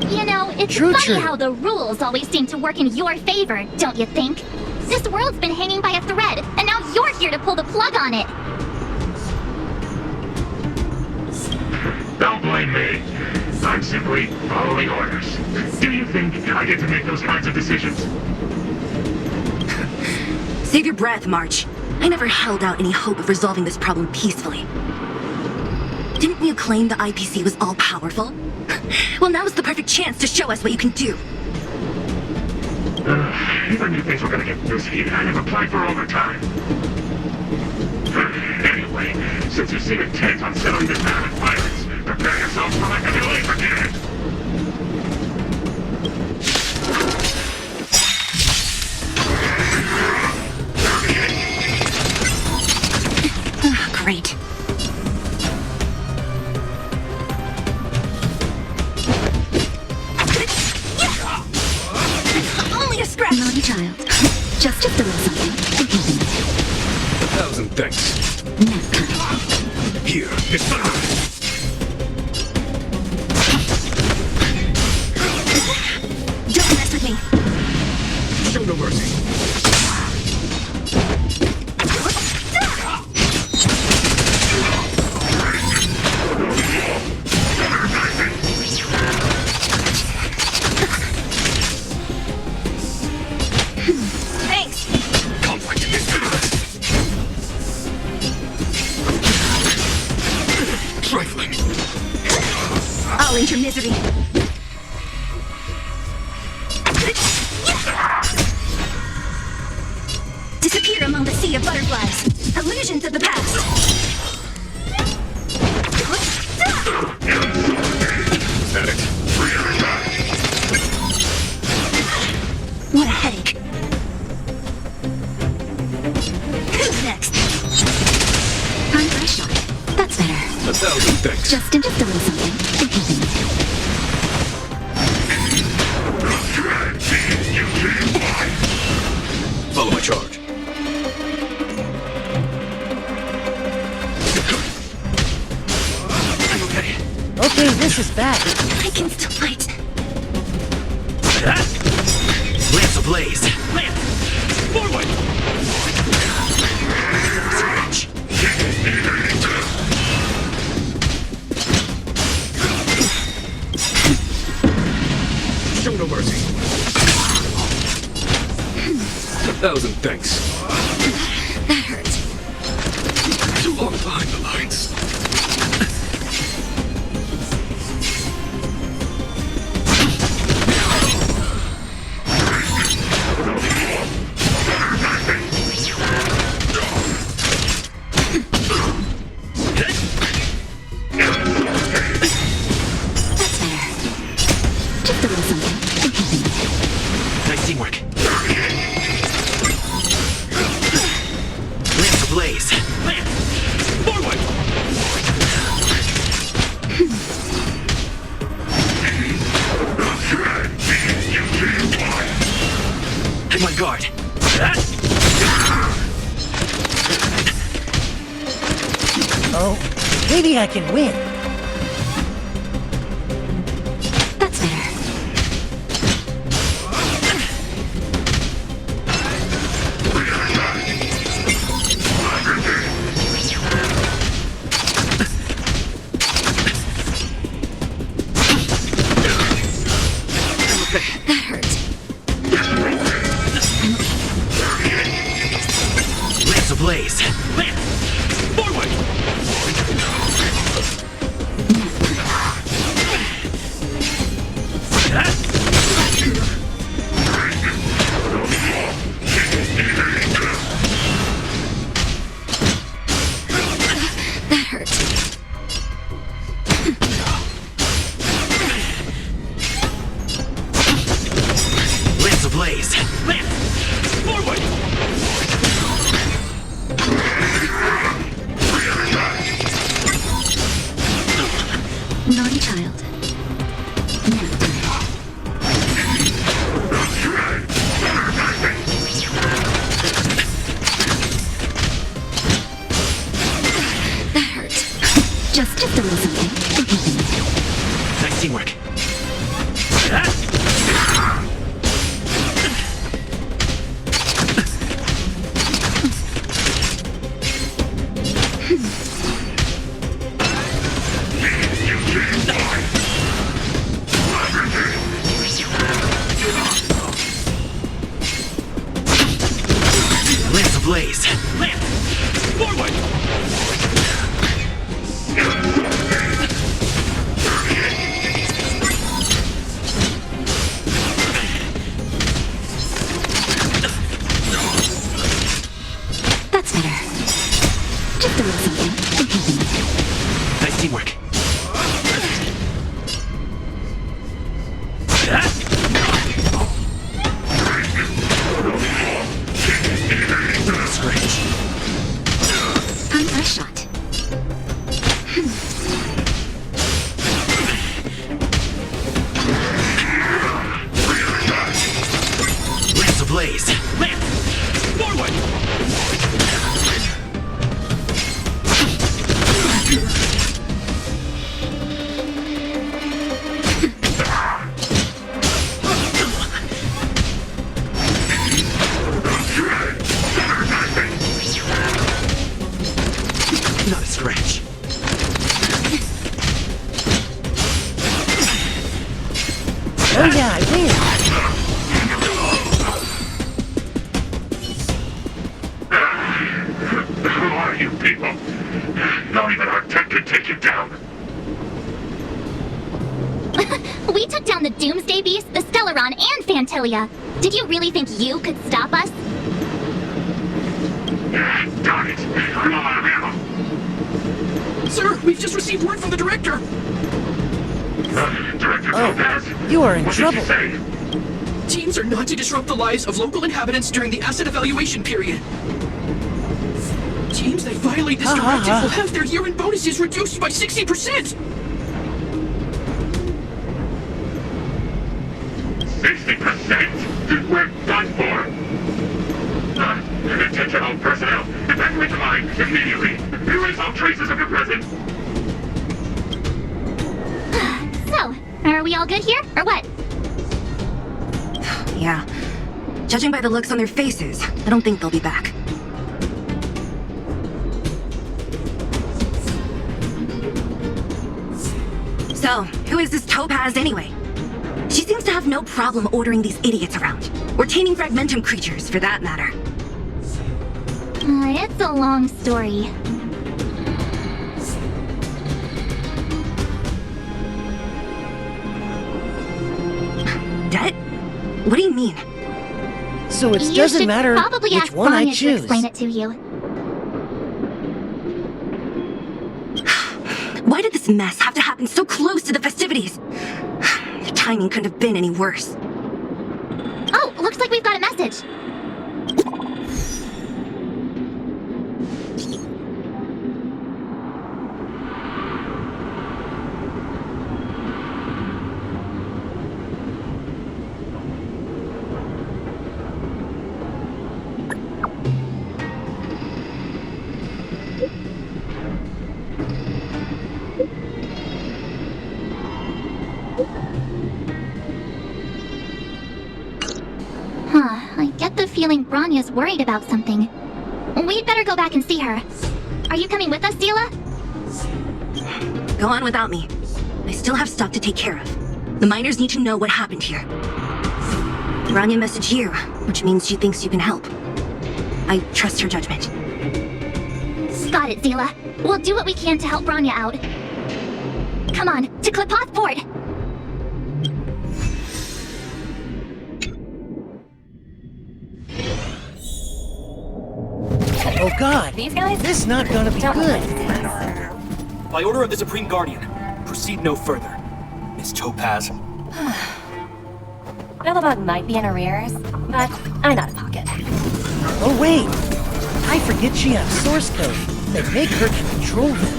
You know, it's funny how the rules always seem to work in your favor, don't you think? This world's been hanging by a thread, and now you're here to pull the plug on it. Don't blame me. I'm simply following orders. Do you think I get to make those kinds of decisions? Save your breath, March. I never held out any hope of resolving this problem peacefully. Didn't you claim the IPC was all-powerful? Well, now's the perfect chance to show us what you can do. If I knew things were gonna get this heated, I'd have applied for overtime. Anyway, since you seem intent on settling this matter with violence, prepare yourselves for my heavy laser cannon! Great. Only a scratch! Naughty child. Just a little something. 1,000 thanks. Here is thunder. Don't mess with me. Show no mercy. Thanks. Conflict is trifling. I'll end your misery. Disappear among the sea of butterflies. Illusions of the past. Is that it? What a headache. Who's next? Time for a shot. That's better. 1,000 thanks. Just a little something. Follow my charge. I'm okay. Okay, this is bad. I can still fight. Lance ablaze. Lance! Forward! Scratch. Show no mercy. 1,000 thanks. That hurt. Too long behind the lines. That's better. Just a little something. Nice teamwork. Lance ablaze. Lance! Forward! I'm on guard. Oh, maybe I can win. That's better. That hurt. Lance ablaze. Lance! Forward! Naughty child. Nap time. That hurt. Just a little something. Nice teamwork. Lance ablaze. Lance! Forward! That's better. Just a little something. Nice teamwork. Strange. Time for a shot. Lance ablaze. Lance! Forward! Not a scratch. Oh yeah, I win! Who are you people? Not even our tech could take you down. We took down the Doomsday Beast, the Stellaron, and Fantilia. Did you really think you could stop us? Darn it! I'm all out of ammo. Sir, we've just received word from the director. Director Oh, Topaz? you are in What trouble. did you say? Teams are not to disrupt the lives of local inhabitants during the asset evaluation period. Teams that violate this directive will have their year-end bonuses reduced by 60%! 60%? We're done for. Attention all personnel. Evacuate the line immediately. Erase all traces of your presence. So, are we all good here, or what? Yeah. Judging by the looks on their faces, I don't think they'll be back. So, who is this Topaz anyway? She seems to have no problem ordering these idiots around. Or taming fragmentum creatures, for that matter. It's a long story. Det? What do you mean? So it You doesn't should matter probably which ask one I Vanya to choose. explain it to you. Why did this mess have to happen so close to the festivities? The timing couldn't have been any worse. Oh, looks like we've got a message. I get the feeling Branya's worried about something. We'd better go back and see her. Are you coming with us, Zila? Go on without me. I still have stuff to take care of. The miners need to know what happened here. Branya messaged you, which means she thinks you can help. I trust her judgment. Got it, Zila. We'll do what we can to help Branya out. Come on, to Klipoth Port! Oh god, These guys? this is not gonna be good. By order of the Supreme Guardian, proceed no further. Miss Topaz. Bellabug might be in arrears, but I'm out of pocket. Oh wait, I forget she has source code that make her control them.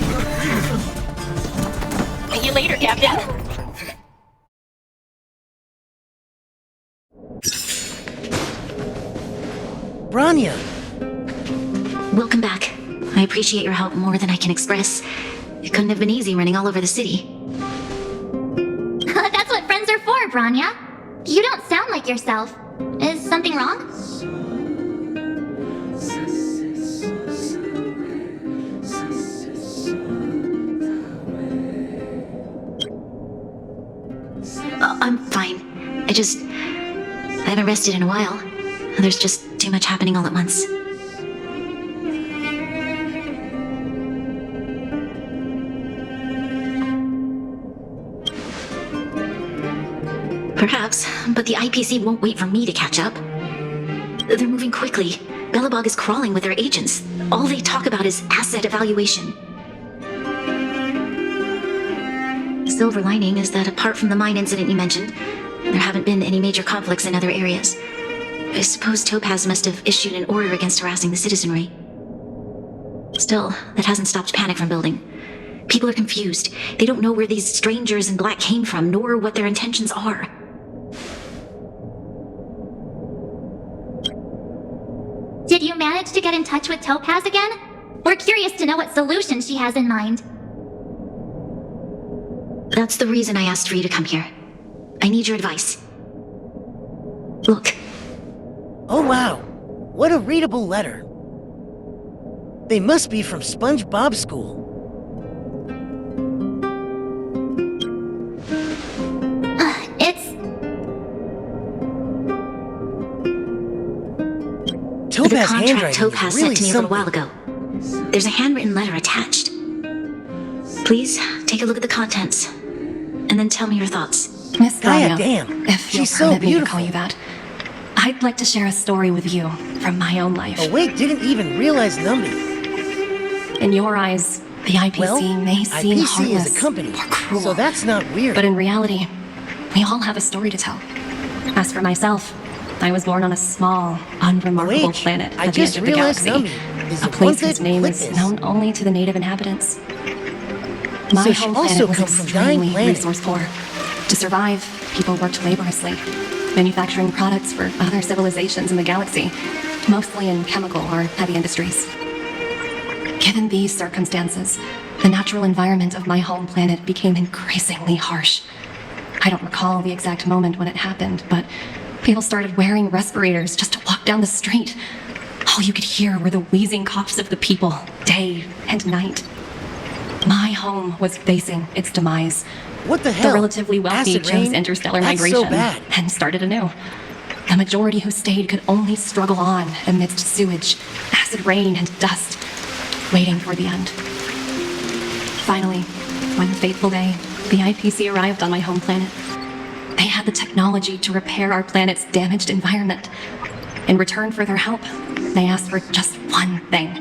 you later, Captain. Branya! Welcome back. I appreciate your help more than I can express. It couldn't have been easy running all over the city. That's what friends are for, Branya. You don't sound like yourself. Is something wrong? I'm fine. I haven't rested in a while. There's just too much happening all at once. Perhaps, but the IPC won't wait for me to catch up. They're moving quickly. Belobog is crawling with their agents. All they talk about is asset evaluation. The silver lining is that apart from the mine incident you mentioned, there haven't been any major conflicts in other areas. I suppose Topaz must have issued an order against harassing the citizenry. Still, that hasn't stopped panic from building. People are confused. They don't know where these strangers in black came from, nor what their intentions are. Did you manage to get in touch with Topaz again? We're curious to know what solution she has in mind. That's the reason I asked for you to come here. I need your advice. Look. Oh wow, what a readable letter. They must be from SpongeBob School. The contract Topaz sent to me a little while ago. There's a handwritten letter attached. Please, take a look at the contents, and then tell me your thoughts. Miss Gaia, Branya, damn, if you'll she's so permit me to beautiful. call you that, I'd like to share a story with you from my own life. Oh wait, didn't even realize Numby. In your eyes, the IPC Well, may seem IPC heartless is a company, or cruel, so that's not weird. but in reality, we all have a story to tell. As for myself, I was born on a small, unremarkable planet I at the edge just of the realized galaxy, Numby is a the place one whose that name put is this. known only to the native inhabitants. My So she home also planet was come from Dying extremely Planet. resource poor. To survive, people worked laboriously, manufacturing products for other civilizations in the galaxy, mostly in chemical or heavy industries. Given these circumstances, the natural environment of my home planet became increasingly harsh. I don't recall the exact moment when it happened, but people started wearing respirators just to walk down the street. All you could hear were the wheezing coughs of the people, day and night. My home was facing its demise. What the hell? The relatively wealthy Acid chose rain? interstellar That's migration so bad. and started anew. The majority who stayed could only struggle on amidst sewage, acid rain, and dust, waiting for the end. Finally, one fateful day, the IPC arrived on my home planet. They had the technology to repair our planet's damaged environment. In return for their help, they asked for just one thing: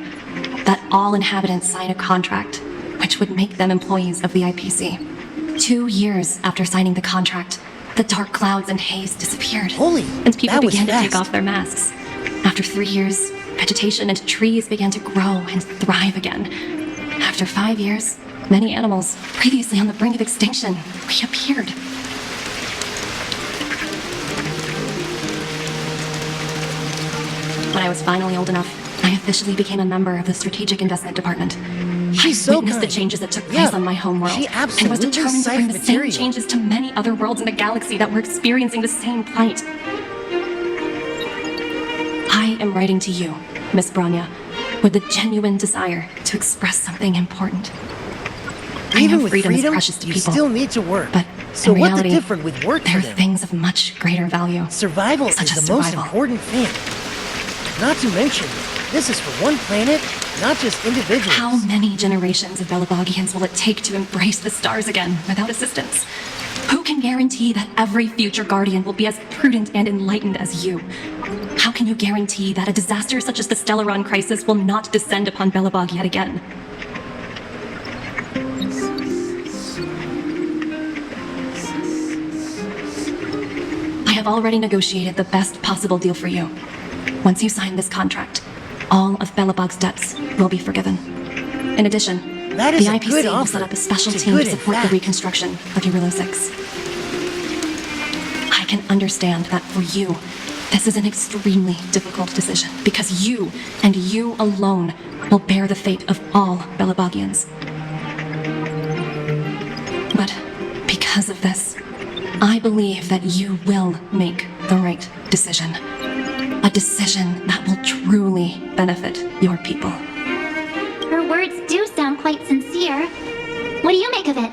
that all inhabitants sign a contract which would make them employees of the IPC. 2 years after signing the contract, the dark clouds and haze disappeared. And people that was began to take fast. off their masks. After 3 years, vegetation and trees began to grow and thrive again. After 5 years, many animals, previously on the brink of extinction, reappeared. When I was finally old enough, I officially became a member of the Strategic Investment Department. She's I so witnessed the kind. changes that took Yeah, place on my home world, she and was absolutely determined to bring the siphoned same material. changes to many other worlds in the galaxy that were experiencing the same plight. I am writing to you, Miss Branya, with the genuine desire to express something important. I Even know with freedom freedom, is precious to you people, still need to work. but So in what's the reality, difference with work there for are them? things of much greater value. Survival such is as the most survival. important thing. Not to mention, this is for one planet, not just individuals. How many generations of Belabogians will it take to embrace the stars again without assistance? Who can guarantee that every future Guardian will be as prudent and enlightened as you? How can you guarantee that a disaster such as the Stellaron crisis will not descend upon Belobog yet again? I have already negotiated the best possible deal for you. Once you sign this contract, all of Belobog's debts will be forgiven. In addition, That is the a good IPC will offer. set up a special It's a team to good support the fact. reconstruction of Eurilo 6. I can understand that for you, this is an extremely difficult decision because you and you alone will bear the fate of all Belabagians. But because of this, I believe that you will make the right decision. A decision that will truly benefit your people. Her words do sound quite sincere. What do you make of it?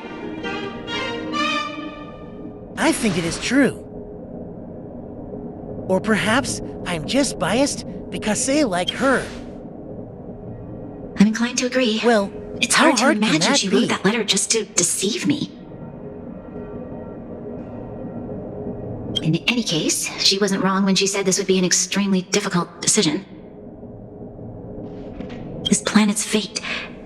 I think it is true. Or perhaps I'm just biased because they like her. I'm inclined to agree. Well, it's how hard to hard can imagine that she be? wrote that letter just to deceive me. In any case, she wasn't wrong when she said this would be an extremely difficult decision. This planet's fate,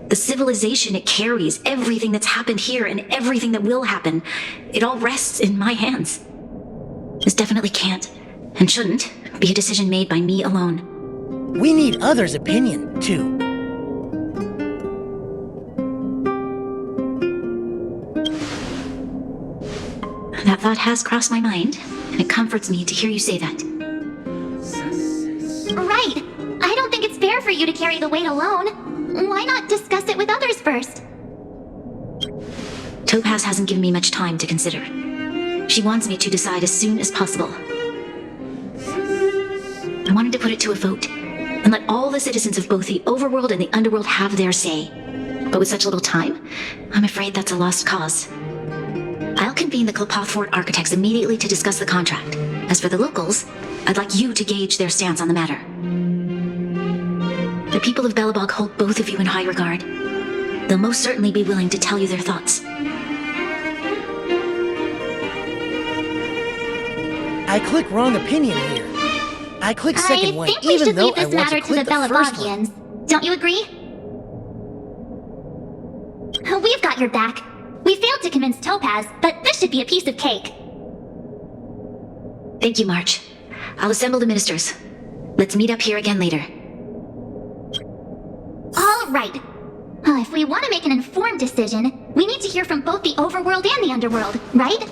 the civilization it carries, everything that's happened here and everything that will happen, it all rests in my hands. This definitely can't, and shouldn't, be a decision made by me alone. We need others' opinion, too. That thought has crossed my mind, and it comforts me to hear you say that. Right. I don't think it's fair for you to carry the weight alone. Why not discuss it with others first? Topaz hasn't given me much time to consider. She wants me to decide as soon as possible. I wanted to put it to a vote, and let all the citizens of both the overworld and the underworld have their say. But with such little time, I'm afraid that's a lost cause. I'll convene the Klopothfort architects immediately to discuss the contract. As for the locals, I'd like you to gauge their stance on the matter. The people of Belobog hold both of you in high regard. They'll most certainly be willing to tell you their thoughts. I click wrong opinion here. I click second one, I think we even should though leave I this want to matter to the click the first one. Belabagians. Don't you agree? We've got your back. We failed to convince Topaz, but this should be a piece of cake. Thank you, March. I'll assemble the ministers. Let's meet up here again later. All right. If we want to make an informed decision, we need to hear from both the overworld and the underworld, right?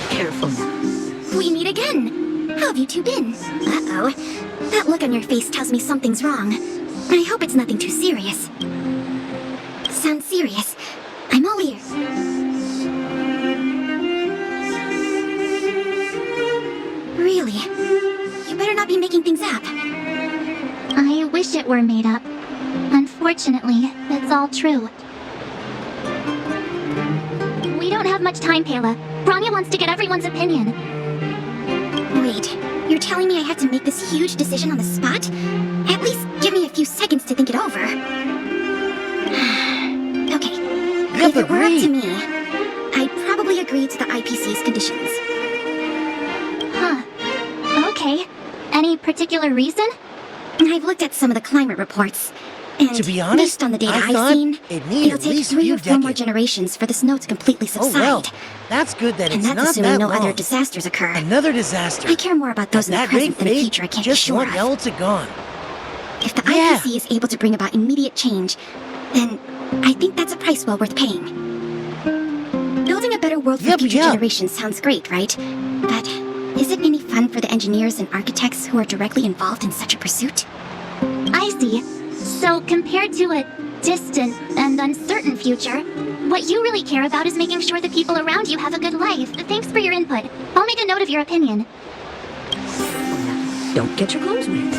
Careful now. We meet again. How have you two been? Uh-oh. That look on your face tells me something's wrong. I hope it's nothing too serious. Sounds serious. I'm all ears. Really? You better not be making things up. I wish it were made up. Unfortunately, it's all true. We don't have much time, Pela. Branya wants to get everyone's opinion. Wait, you're telling me I have to make this huge decision on the spot? At least give me a few seconds to think it over. Okay. Yep, If it were up to agreed. me, I'd probably agree to the IPC's conditions. Huh. Okay. Any particular reason? I've looked at some of the climate reports, and To be honest, based on the data I I've thought seen, it'd need it'll at take least 3 few or 4 more decades. generations for the snow to completely Oh subside. well, that's good that And it's that's not assuming that no long. other disasters occur. Another disaster. I care more about those in the That rate present than the fade, future I can't be just sure one of. Delta gone. If the Yeah. IPC is able to bring about immediate change, then I think that's a price well worth paying. Building a better world for Yep, future yep. generations sounds great, right? But is it any fun for the engineers and architects who are directly involved in such a pursuit? I see. So compared to a distant and uncertain future, what you really care about is making sure the people around you have a good life. Thanks for your input. I'll make a note of your opinion. Don't get your clothes wet.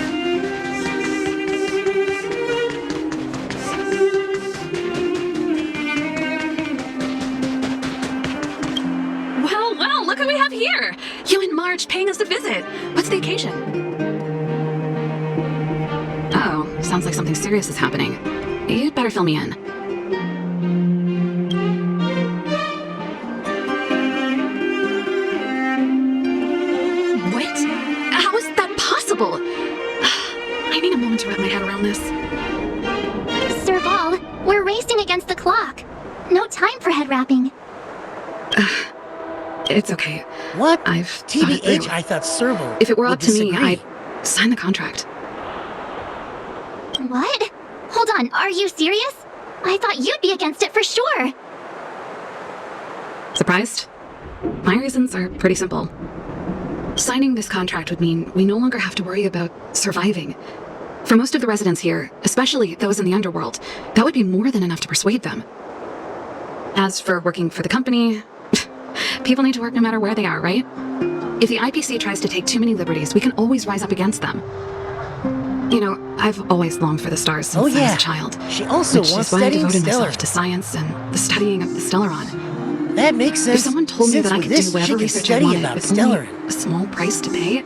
Well, look who we have here! You and Marge paying us a visit. What's the occasion? Uh-oh, sounds like something serious is happening. You'd better fill me in. What? How is that possible? I need a moment to wrap my head around this. Serval, we're racing against the clock. No time for head wrapping. It's okay. What? I've thought it TBH, through. I thought Serval If it were would up to me, disagree. I'd sign the contract. What? Hold on, are you serious? I thought you'd be against it for sure. Surprised? My reasons are pretty simple. Signing this contract would mean we no longer have to worry about surviving. For most of the residents here, especially those in the underworld, that would be more than enough to persuade them. As for working for the company, people need to work no matter where they are, right? If the IPC tries to take too many liberties, we can always rise up against them. You know, I've always longed for the stars since I was a child. She also which wants is why I studying devoted Stellar. myself to science and the studying of the Stellaron. That makes sense. If someone told me Since that I with could this, do whatever she could research I study wanted about with Stellar. only a small price to pay,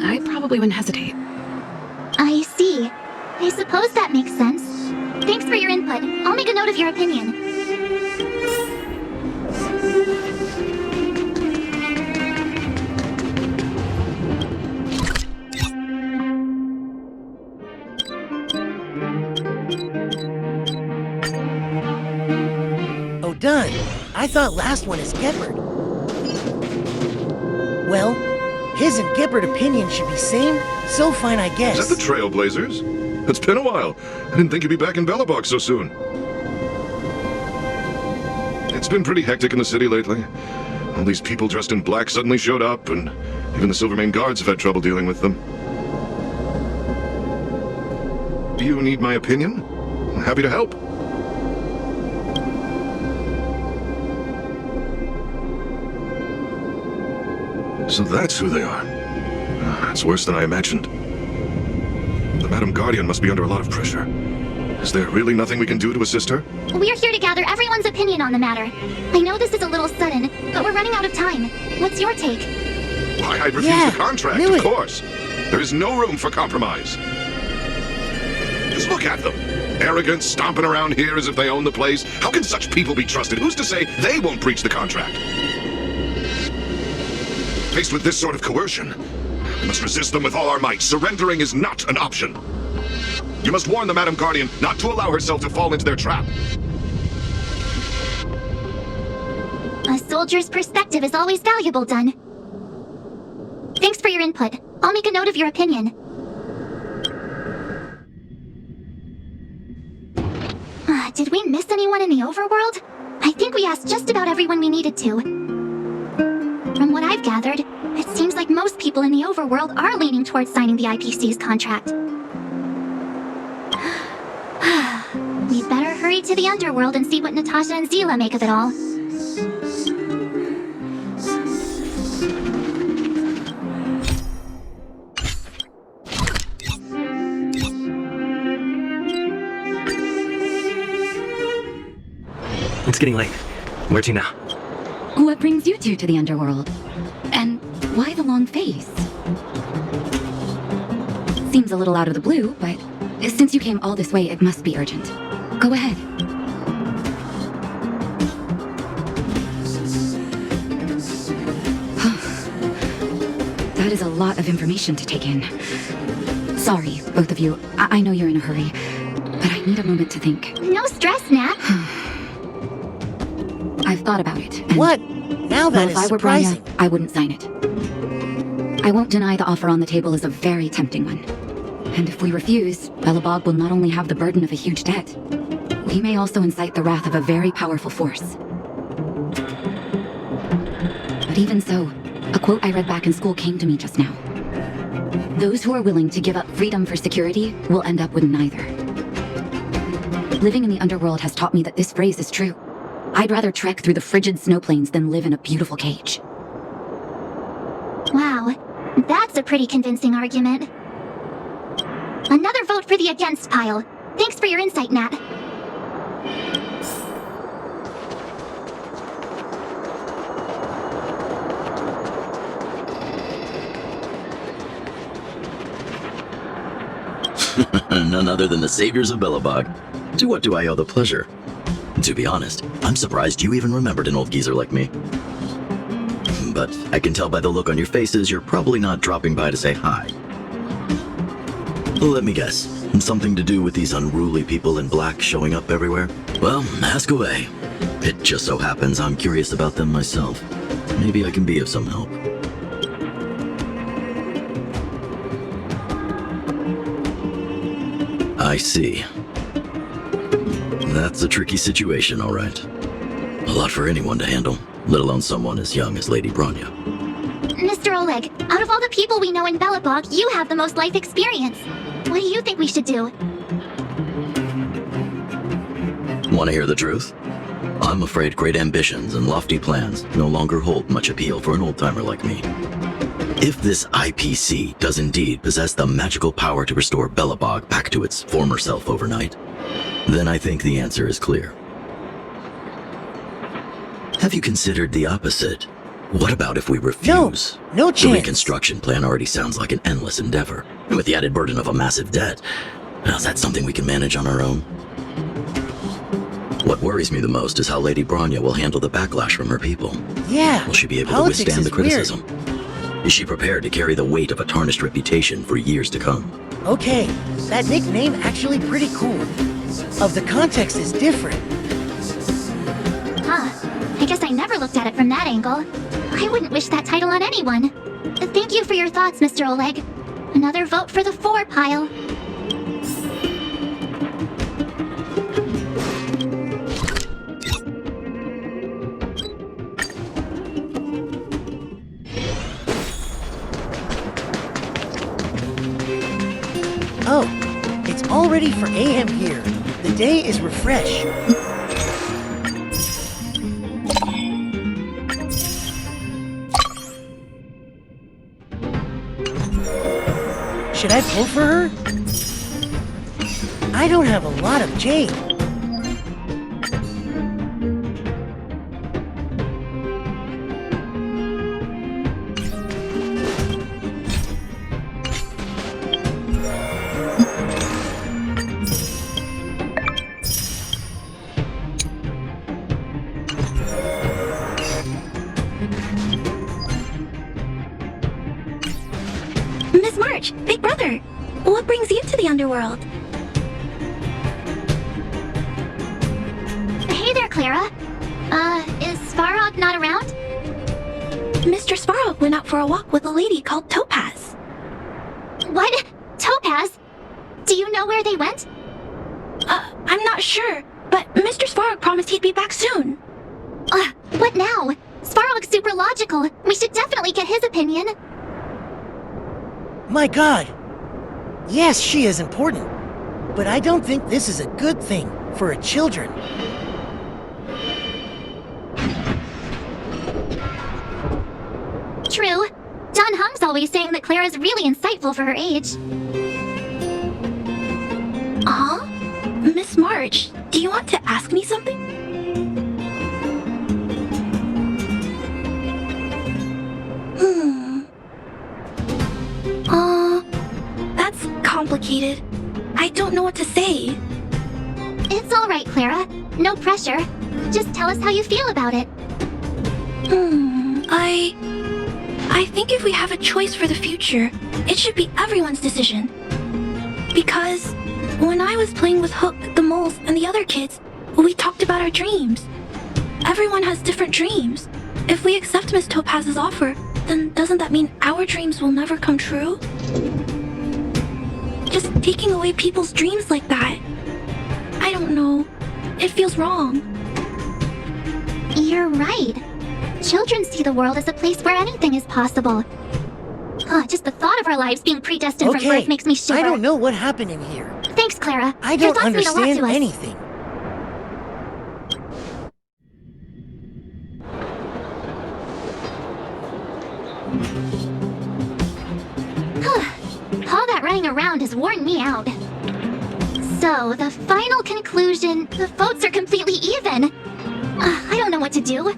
I probably wouldn't hesitate. I see. I suppose that makes sense. Thanks for your input. I'll make a note of your opinion. Oh, done. I thought last one is Gifford. Well, his and Gifford opinion should be same, so fine I guess. Is that the Trailblazers? It's been a while. I didn't think you'd be back in Belobog so soon. It's been pretty hectic in the city lately. All these people dressed in black suddenly showed up, and even the Silvermane guards have had trouble dealing with them. Do you need my opinion? I'm happy to help. So that's who they are. It's worse than I imagined. The Madam Guardian must be under a lot of pressure. Is there really nothing we can do to assist her? We're here to gather everyone's opinion on the matter. I know this is a little sudden, but we're running out of time. What's your take? Why, I'd refuse the contract, of course. There is no room for compromise. Just look at them. Arrogant, stomping around here as if they own the place. How can such people be trusted? Who's to say they won't breach the contract? Faced with this sort of coercion, we must resist them with all our might. Surrendering is not an option. You must warn the Madam Guardian not to allow herself to fall into their trap. A soldier's perspective is always valuable, Dunn. Thanks for your input. I'll make a note of your opinion. Did we miss anyone in the overworld? I think we asked just about everyone we needed to. From what I've gathered, it seems like most people in the overworld are leaning towards signing the IPC's contract. We'd better hurry to the underworld and see what Natasha and Zila make of it all. It's getting late. Where to now? What brings you two to the underworld? And why the long face? Seems a little out of the blue, but since you came all this way, it must be urgent. Go ahead. That is a lot of information to take in. Sorry, both of you. I know you're in a hurry, but I need a moment to think. No stress, Nat. I've thought about it. And What? Now that well, is if I were surprising. Branya, I wouldn't sign it. I won't deny the offer on the table is a very tempting one. And if we refuse, Belobog will not only have the burden of a huge debt, we may also incite the wrath of a very powerful force. But even so, a quote I read back in school came to me just now. Those who are willing to give up freedom for security will end up with neither. Living in the underworld has taught me that this phrase is true. I'd rather trek through the frigid snow plains than live in a beautiful cage. Wow, that's a pretty convincing argument. Another vote for the against pile. Thanks for your insight, Nat. None other than the saviors of Belobog. To what do I owe the pleasure? To be honest, I'm surprised you even remembered an old geezer like me. But I can tell by the look on your faces you're probably not dropping by to say hi. Let me guess, something to do with these unruly people in black showing up everywhere? Well, ask away. It just so happens I'm curious about them myself. maybe I can be of some help. I see. That's a tricky situation, all right. A lot for anyone to handle, let alone someone as young as Lady Bronya. Mr. Oleg, out of all the people we know in Belobog, you have the most life experience. What do you think we should do? Want to hear the truth? I'm afraid great ambitions and lofty plans no longer hold much appeal for an old-timer like me. If this IPC does indeed possess the magical power to restore Belobog back to its former self overnight, then I think the answer is clear. Have you considered the opposite? What about if we refuse? No The chance. reconstruction plan already sounds like an endless endeavor, with the added burden of a massive debt. Now, is that something we can manage on our own? What worries me the most is how Lady Bronya will handle the backlash from her people. Yeah, Will she be able to politics withstand is the criticism? Is she prepared to carry the weight of a tarnished reputation for years to come? Okay, that nickname actually pretty cool. Of the context is different. Huh. I guess I never looked at it from that angle. I wouldn't wish that title on anyone. Thank you for your thoughts, Mr. Oleg. Another vote for the 4 pile. Oh, it's all ready for AM here. The day is refreshed. Should I pull for her? I don't have a lot of jade. Miss March, Big Brother, what brings you to the underworld? Hey there, Clara. Is Svarog not around? Mr. Svarog went out for a walk with a lady called Topaz. What? Topaz? Do you know where they went? I'm not sure, but Mr. Svarog promised he'd be back soon. What now? Svarog's super logical. We should definitely get his opinion. My god! Yes, she is important. But I don't think this is a good thing for her children. True. Don Hung's always saying that Clara's really insightful for her age. Miss March, do you want to ask me something? That's complicated. I don't know what to say. It's all right, Clara. No pressure. Just tell us how you feel about it. I think if we have a choice for the future, it should be everyone's decision. Because when I was playing with Hook, the moles, and the other kids, we talked about our dreams. Everyone has different dreams. If we accept Miss Topaz's offer, then doesn't that mean our dreams will never come true? Just taking away people's dreams like that. I don't know. It feels wrong. You're right. Children see the world as a place where anything is possible. Just the thought of our lives being predestined from birth makes me shiver. I don't know what happened in here. Thanks, Clara. I Your don't thoughts mean a lot understand to us. anything. All that running around has worn me out. So, the final conclusion, the votes are completely even. I don't know what to do.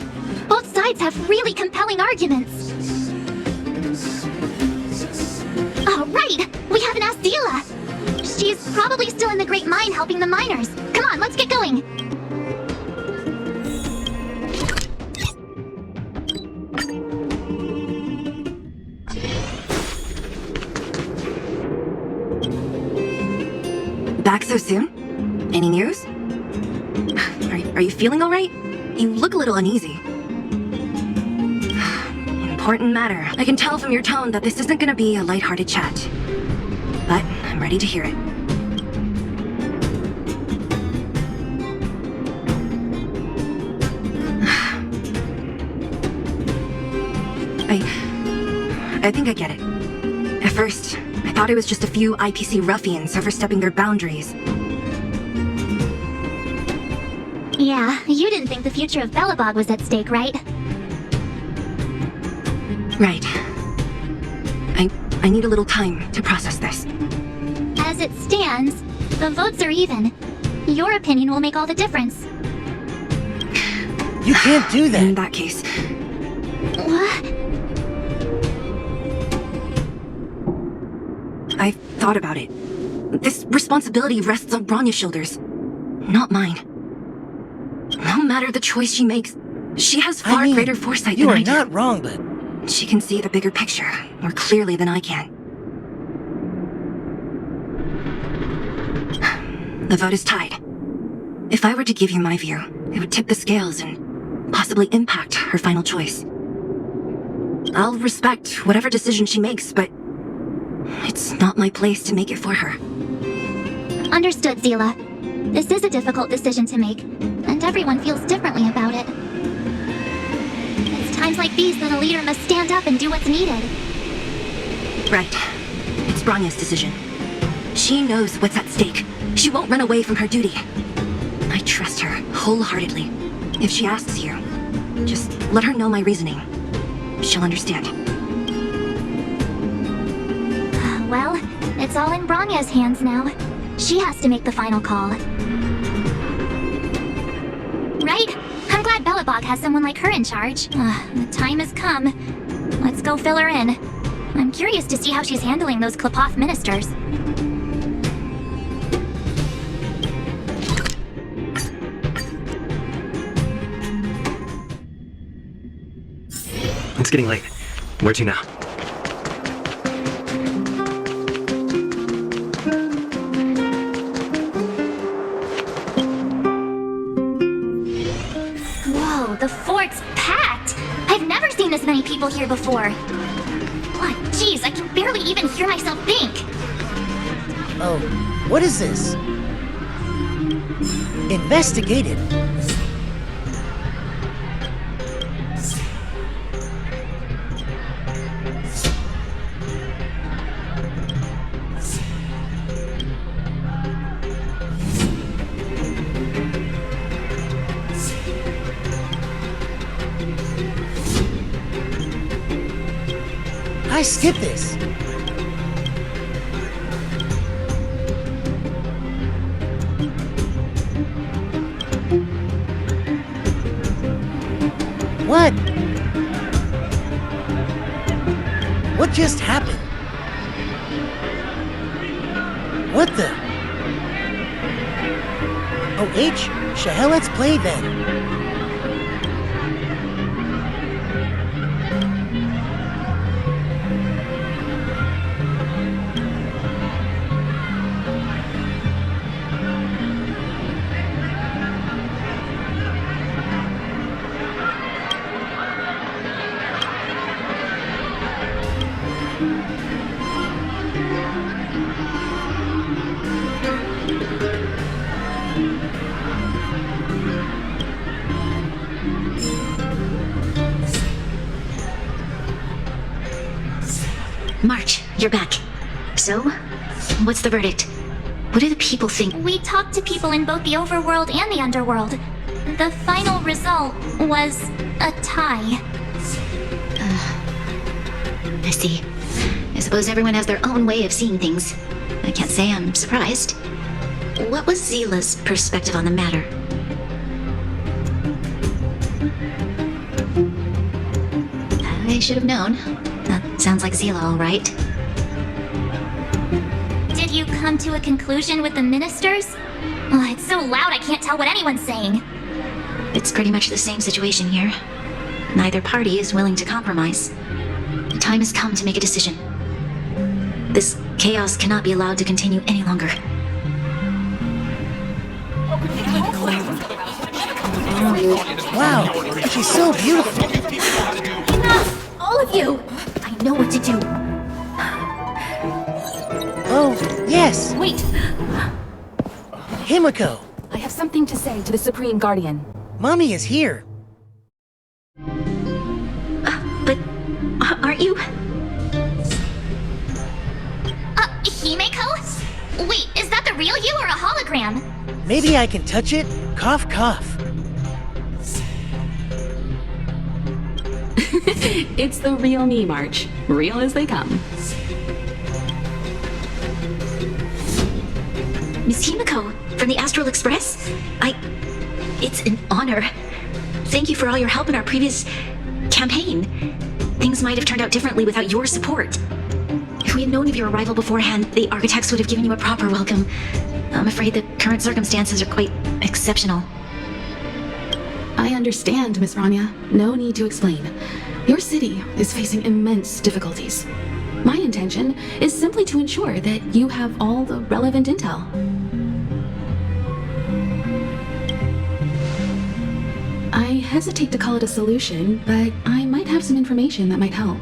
Both sides have really compelling arguments. Right! We haven't asked Zila! She's probably still in the Great Mine helping the miners. Come on, let's get going! Back so soon? Any news? Are you feeling all right? You look a little uneasy. important matter. I can tell from your tone that this isn't gonna be a lighthearted chat. But I'm ready to hear it. I think I get it. At first, I thought it was just a few IPC ruffians overstepping their boundaries. Yeah, you didn't think the future of Belobog was at stake, right? Right. I need a little time to process this. As it stands, the votes are even. Your opinion will make all the difference. You can't do that. In that case. What? I've thought about it. This responsibility rests on Bronya's shoulders, not mine. No matter the choice she makes, she has far greater foresight than I do. You are not wrong, but... She can see the bigger picture more clearly than I can. The vote is tied. If I were to give you my view, it would tip the scales and possibly impact her final choice. I'll respect whatever decision she makes, but it's not my place to make it for her. Understood, Zila. This is a difficult decision to make, and everyone feels differently about it. It's times like these that a leader must stand up and do what's needed. Right. It's Bronya's decision. She knows what's at stake. She won't run away from her duty. I trust her wholeheartedly. If she asks you, just let her know my reasoning. She'll understand. Well, it's all in Bronya's hands now. She has to make the final call. Right? I'm glad Belobog has someone like her in charge. The time has come. Let's go fill her in. I'm curious to see how she's handling those Klapoth ministers. It's getting late. Where to now? Whoa, the fort's packed! I've never seen this many people here before. Oh, jeez, I can barely even hear myself think. Oh, what is this? Investigated. I skipped this. What? What just happened? What the? Oh, H? Shahel, let's play then. March, you're back. So, what's the verdict? What do the people think? We talked to people in both the overworld and the underworld. The final result was a tie. I see. I suppose everyone has their own way of seeing things. I can't say I'm surprised. What was Zila's perspective on the matter? I should have known. That sounds like Zila, all right. Did you come to a conclusion with the ministers? Oh, it's so loud I can't tell what anyone's saying. It's pretty much the same situation here. Neither party is willing to compromise. The time has come to make a decision. This chaos cannot be allowed to continue any longer. Wow, she's so beautiful. Enough! all of you! I know what to do. Oh, yes! Wait! Himiko! I have something to say to the Supreme Guardian. Mommy is here. But aren't you? Himeko? Wait, is that the real you or a hologram? Maybe I can touch it? Cough, cough. It's the real me, March. Real as they come. Miss Himiko, from the Astral Express? It's an honor. Thank you for all your help in our previous campaign. Things might have turned out differently without your support. If we had known of your arrival beforehand, the architects would have given you a proper welcome. I'm afraid the current circumstances are quite exceptional. I understand, Miss Rania. No need to explain. Your city is facing immense difficulties. My intention is simply to ensure that you have all the relevant intel. I hesitate to call it a solution, but I might have some information that might help.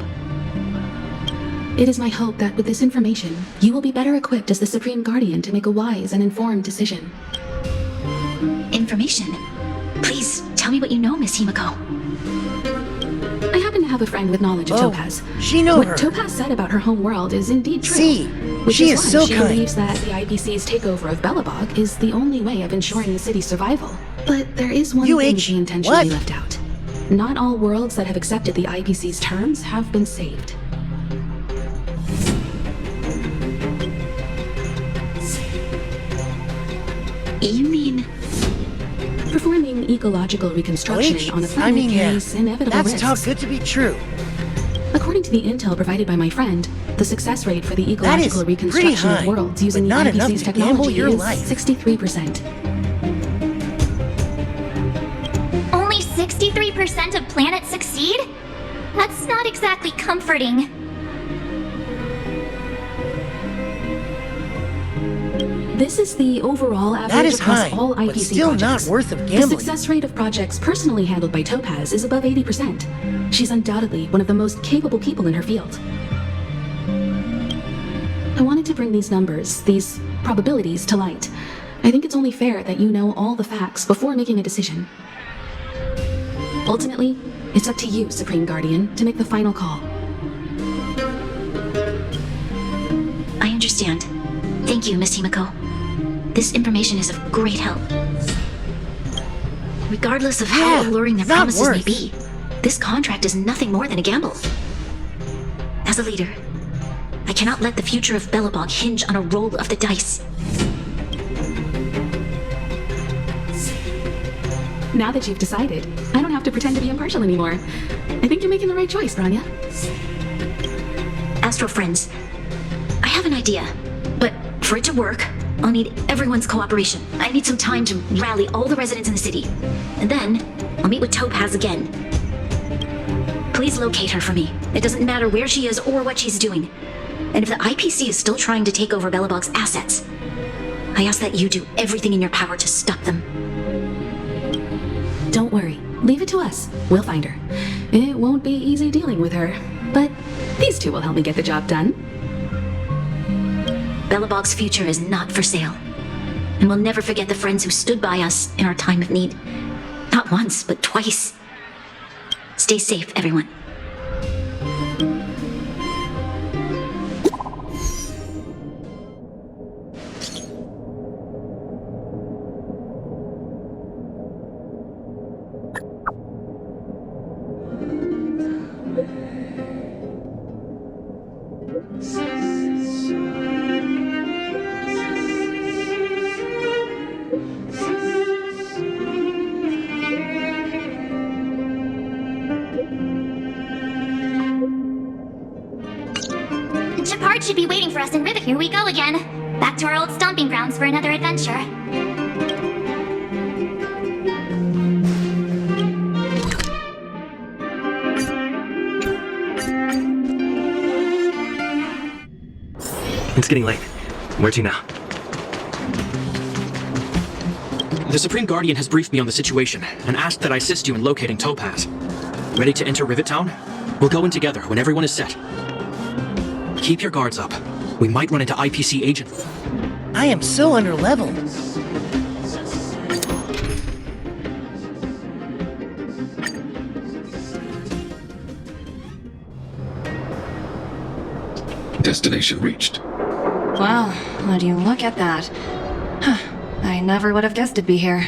It is my hope that with this information, you will be better equipped as the Supreme Guardian to make a wise and informed decision. Information? Please, tell me what you know, Miss Himiko. I happen to have a friend with knowledge of Topaz. She knows her. What Topaz said about her home world is indeed true. See, which she is is why so she kind. believes that the IPC's takeover of Belobog is the only way of ensuring the city's survival. But there is one thing she intentionally left out. Not all worlds that have accepted the IPC's terms have been saved. You mean... Performing ecological reconstruction on a planet carries inevitable That's risks. too good to be true. According to the intel provided by my friend, the success rate for the ecological pretty reconstruction high, of worlds using the but not enough IPC's to gamble technology your is life. 63%. Only 63% of planets succeed? That's not exactly comforting. This is the overall average is across high, all but IPC still not projects. worth of The gambling. success rate of projects personally handled by Topaz is above 80%. She's undoubtedly one of the most capable people in her field. I wanted to bring these numbers, these probabilities, to light. I think it's only fair that you know all the facts before making a decision. Ultimately, it's up to you, Supreme Guardian, to make the final call. I understand. Thank you, Miss Himiko. This information is of great help. Regardless of how alluring their promises may be, this contract is nothing more than a gamble. As a leader, I cannot let the future of Belobog hinge on a roll of the dice. Now that you've decided, I don't have to pretend to be impartial anymore. I think you're making the right choice, Rania. Astro friends, I have an idea, but for it to work, I'll need everyone's cooperation. I need some time to rally all the residents in the city. And then, I'll meet with Topaz again. Please locate her for me. It doesn't matter where she is or what she's doing. And if the IPC is still trying to take over Belobog's assets, I ask that you do everything in your power to stop them. Don't worry. Leave it to us. We'll find her. It won't be easy dealing with her, but these two will help me get the job done. Belobog's future is not for sale. And we'll never forget the friends who stood by us in our time of need. Not once, but twice. Stay safe, everyone. Shepard should be waiting for us in Rivet. Here we go again. Back to our old stomping grounds for another adventure. It's getting late. Where to now? The Supreme Guardian has briefed me on the situation and asked that I assist you in locating Topaz. Ready to enter Rivet Town? We'll go in together when everyone is set. Keep your guards up. We might run into IPC agents. I am so underleveled. Destination reached. Wow, would you look at that? I never would have guessed it'd be here.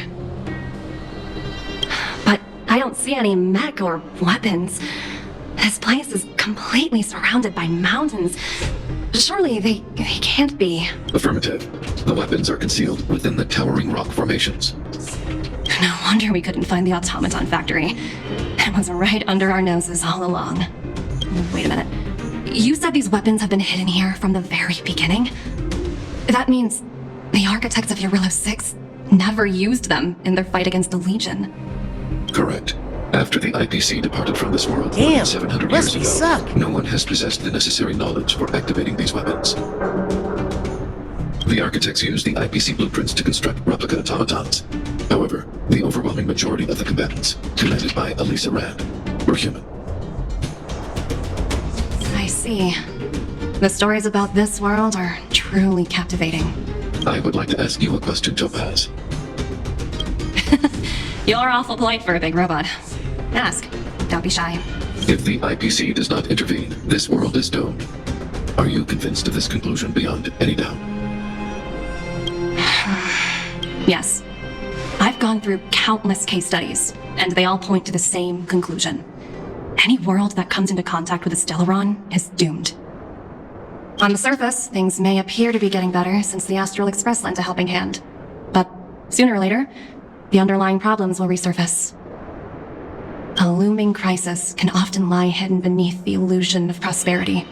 But I don't see any mech or weapons. This place is completely surrounded by mountains. Surely they can't be. Affirmative. The weapons are concealed within the towering rock formations. No wonder we couldn't find the automaton factory. It was right under our noses all along. Wait a minute. You said these weapons have been hidden here from the very beginning? That means the architects of Eurillo 6 never used them in their fight against the Legion. Correct. After the IPC departed from this world more Damn, than 700 must years be ago, suck. no one has possessed the necessary knowledge for activating these weapons. The architects used the IPC blueprints to construct replica automatons. However, the overwhelming majority of the combatants, commanded by Elisa Rand, were human. I see. The stories about this world are truly captivating. I would like to ask you a question, Topaz. You're awful polite for a big robot. Ask. Don't be shy. If the IPC does not intervene, this world is doomed. Are you convinced of this conclusion beyond any doubt? Yes. I've gone through countless case studies, and they all point to the same conclusion. Any world that comes into contact with a Stellaron is doomed. On the surface, things may appear to be getting better since the Astral Express lent a helping hand. But sooner or later, the underlying problems will resurface. A looming crisis can often lie hidden beneath the illusion of prosperity,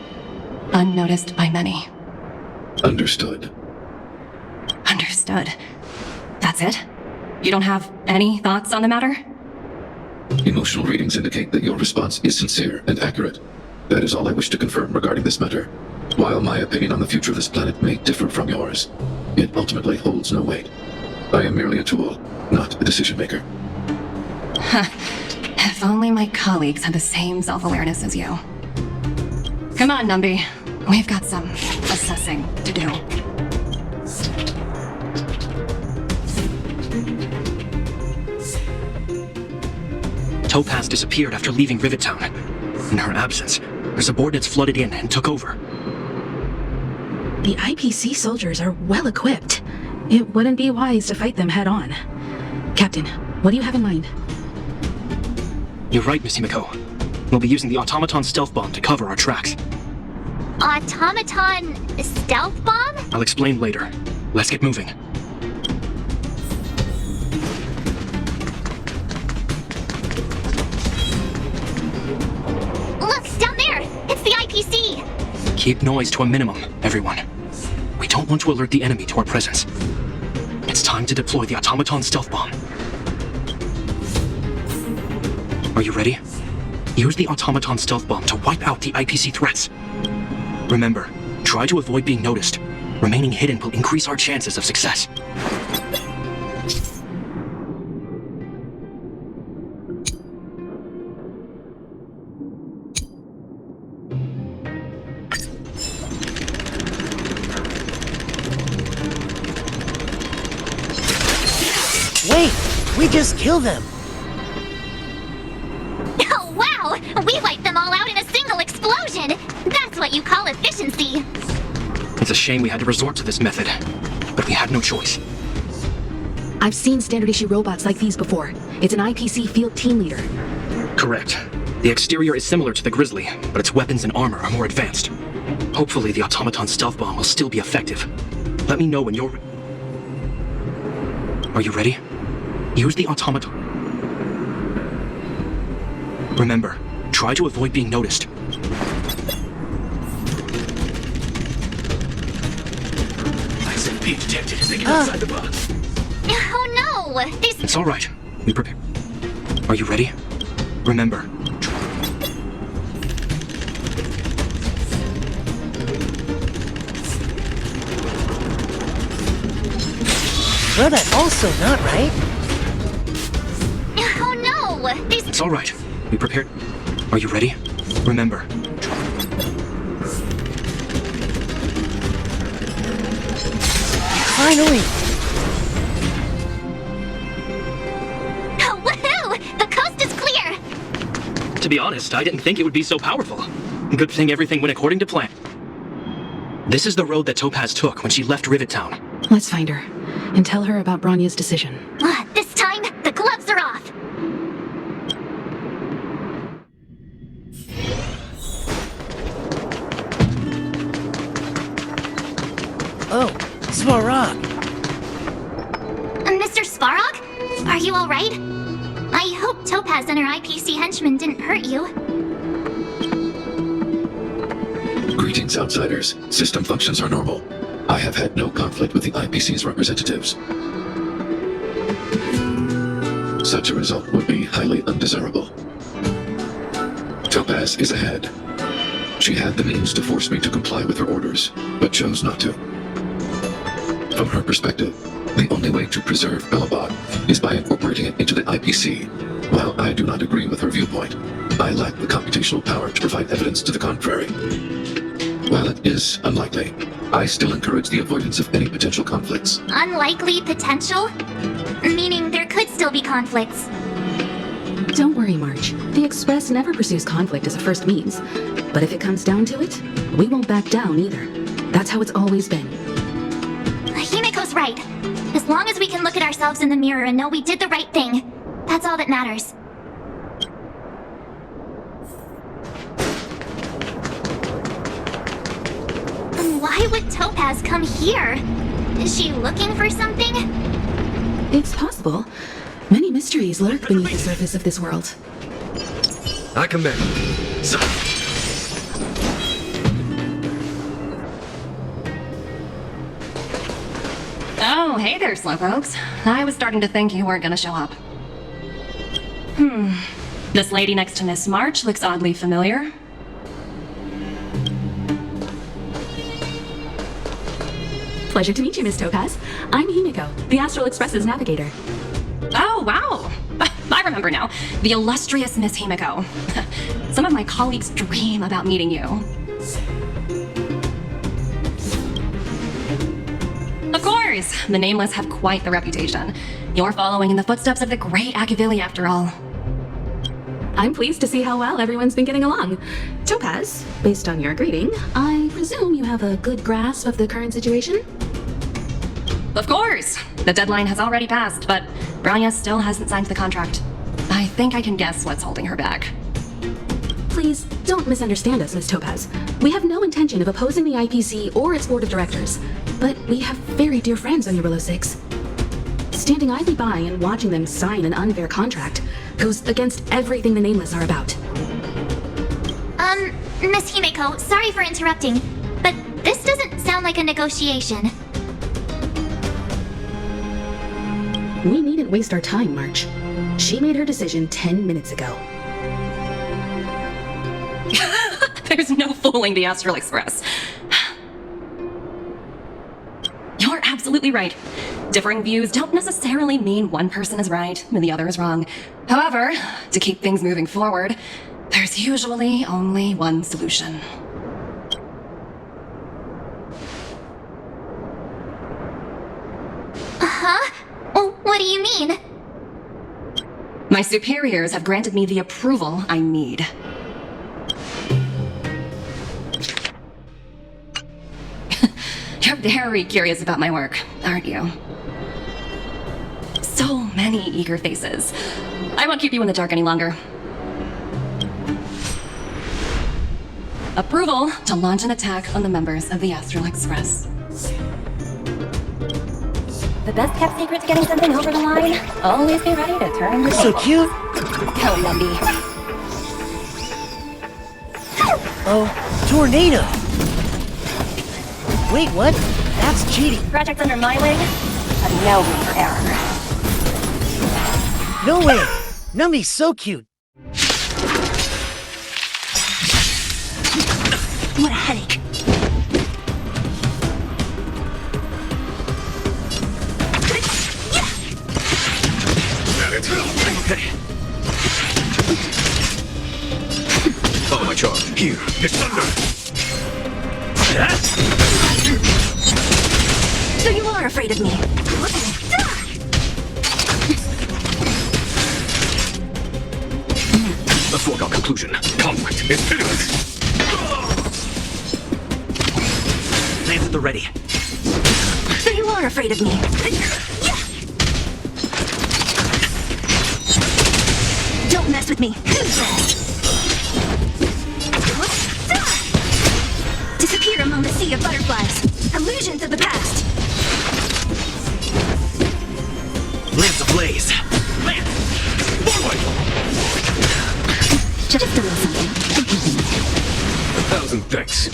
unnoticed by many. Understood. Understood. That's it? You don't have any thoughts on the matter? Emotional readings indicate that your response is sincere and accurate. That is all I wish to confirm regarding this matter. While my opinion on the future of this planet may differ from yours, it ultimately holds no weight. I am merely a tool, not a decision maker. If only my colleagues had the same self-awareness as you. Come on, Numby. We've got some assessing to do. Topaz disappeared after leaving Rivet Town. In her absence, her subordinates flooded in and took over. The IPC soldiers are well equipped. It wouldn't be wise to fight them head on. Captain, what do you have in mind? You're right, Miss Himiko. We'll be using the automaton stealth bomb to cover our tracks. Automaton stealth bomb? I'll explain later. Let's get moving. Look, down there! It's the IPC! Keep noise to a minimum, everyone. We don't want to alert the enemy to our presence. It's time to deploy the automaton stealth bomb. Are you ready? Use the automaton stealth bomb to wipe out the IPC threats. Remember, try to avoid being noticed. Remaining hidden will increase our chances of success. Wait! We just killed them! Oh, wow! We wiped them all out in a single explosion! That's what you call efficiency! It's a shame we had to resort to this method, but we had no choice. I've seen standard issue robots like these before. It's an IPC field team leader. Correct. The exterior is similar to the Grizzly, but its weapons and armor are more advanced. Hopefully the automaton stealth bomb will still be effective. Let me know when you're... Are you ready? Use the automaton. Remember, try to avoid being noticed. I said being detected as they get outside the box. Oh no! These... It's all right. We prepare. Are you ready? Remember. Well, that's also not right. Oh no! These... It's all right. We prepared. Are you ready? Remember, Finally! Oh, woohoo! The coast is clear! to be honest, I didn't think it would be so powerful. Good thing everything went according to plan. This is the road that Topaz took when she left Rivet Town. Let's find her and tell her about Branya's decision. This time, the gloves are off! Oh, Svarog! Mr. Svarog? Are you alright? I hope Topaz and her IPC henchmen didn't hurt you. Greetings, outsiders. System functions are normal. I have had no conflict with the IPC's representatives. Such a result would be highly undesirable. Topaz is ahead. She had the means to force me to comply with her orders, but chose not to. From her perspective, the only way to preserve Belobog is by incorporating it into the IPC. While I do not agree with her viewpoint, I lack the computational power to provide evidence to the contrary. While it is unlikely, I still encourage the avoidance of any potential conflicts. Unlikely potential? Meaning there could still be conflicts. Don't worry, March. The Express never pursues conflict as a first means. But if it comes down to it, we won't back down either. That's how it's always been. Himiko's right. As long as we can look at ourselves in the mirror and know we did the right thing, that's all that matters. Why would Topaz come here? Is she looking for something? It's possible. Many mysteries lurk beneath the surface of this world. I commend. Oh, hey there, slowpokes. I was starting to think you weren't gonna show up. This lady next to Miss March looks oddly familiar. Pleasure to meet you, Miss Topaz. I'm Himiko, the Astral Express's navigator. Oh, wow! I remember now. The illustrious Miss Himiko. Some of my colleagues dream about meeting you. Of course! The Nameless have quite the reputation. You're following in the footsteps of the great Akavili, after all. I'm pleased to see how well everyone's been getting along. Topaz, based on your greeting, I presume you have a good grasp of the current situation? Of course! The deadline has already passed, but Branya still hasn't signed the contract. I think I can guess what's holding her back. Please, don't misunderstand us, Miss Topaz. We have no intention of opposing the IPC or its board of directors, but we have very dear friends on Euro 6. Standing idly by and watching them sign an unfair contract goes against everything the Nameless are about. Miss Himiko, sorry for interrupting, but this doesn't sound like a negotiation. We needn't waste our time, March. She made her decision 10 minutes ago. There's no fooling the Astral Express. You're absolutely right. Differing views don't necessarily mean one person is right and the other is wrong. However, to keep things moving forward, there's usually only one solution. Huh? What do you mean? My superiors have granted me the approval I need. You're very curious about my work, aren't you? So many eager faces. I won't keep you in the dark any longer. Approval to launch an attack on the members of the Astral Express. The best kept secret to getting something over the line? Always be ready to turn the So table. cute! Go, Wendy. Oh, tornado! Wait, what? That's cheating. Project's under my wing. I've no room for error. No way! Nummy's so cute. What a headache. That it? Okay. Follow my charge. So you are afraid of me. A foregone conclusion. Conflict is pitiless. Lands at the ready. So you are afraid of me. Don't mess with me. Disappear among the sea of butterflies. Illusions of the past. Lands ablaze. Lance! Forward! Just a little something. 1,000 thanks.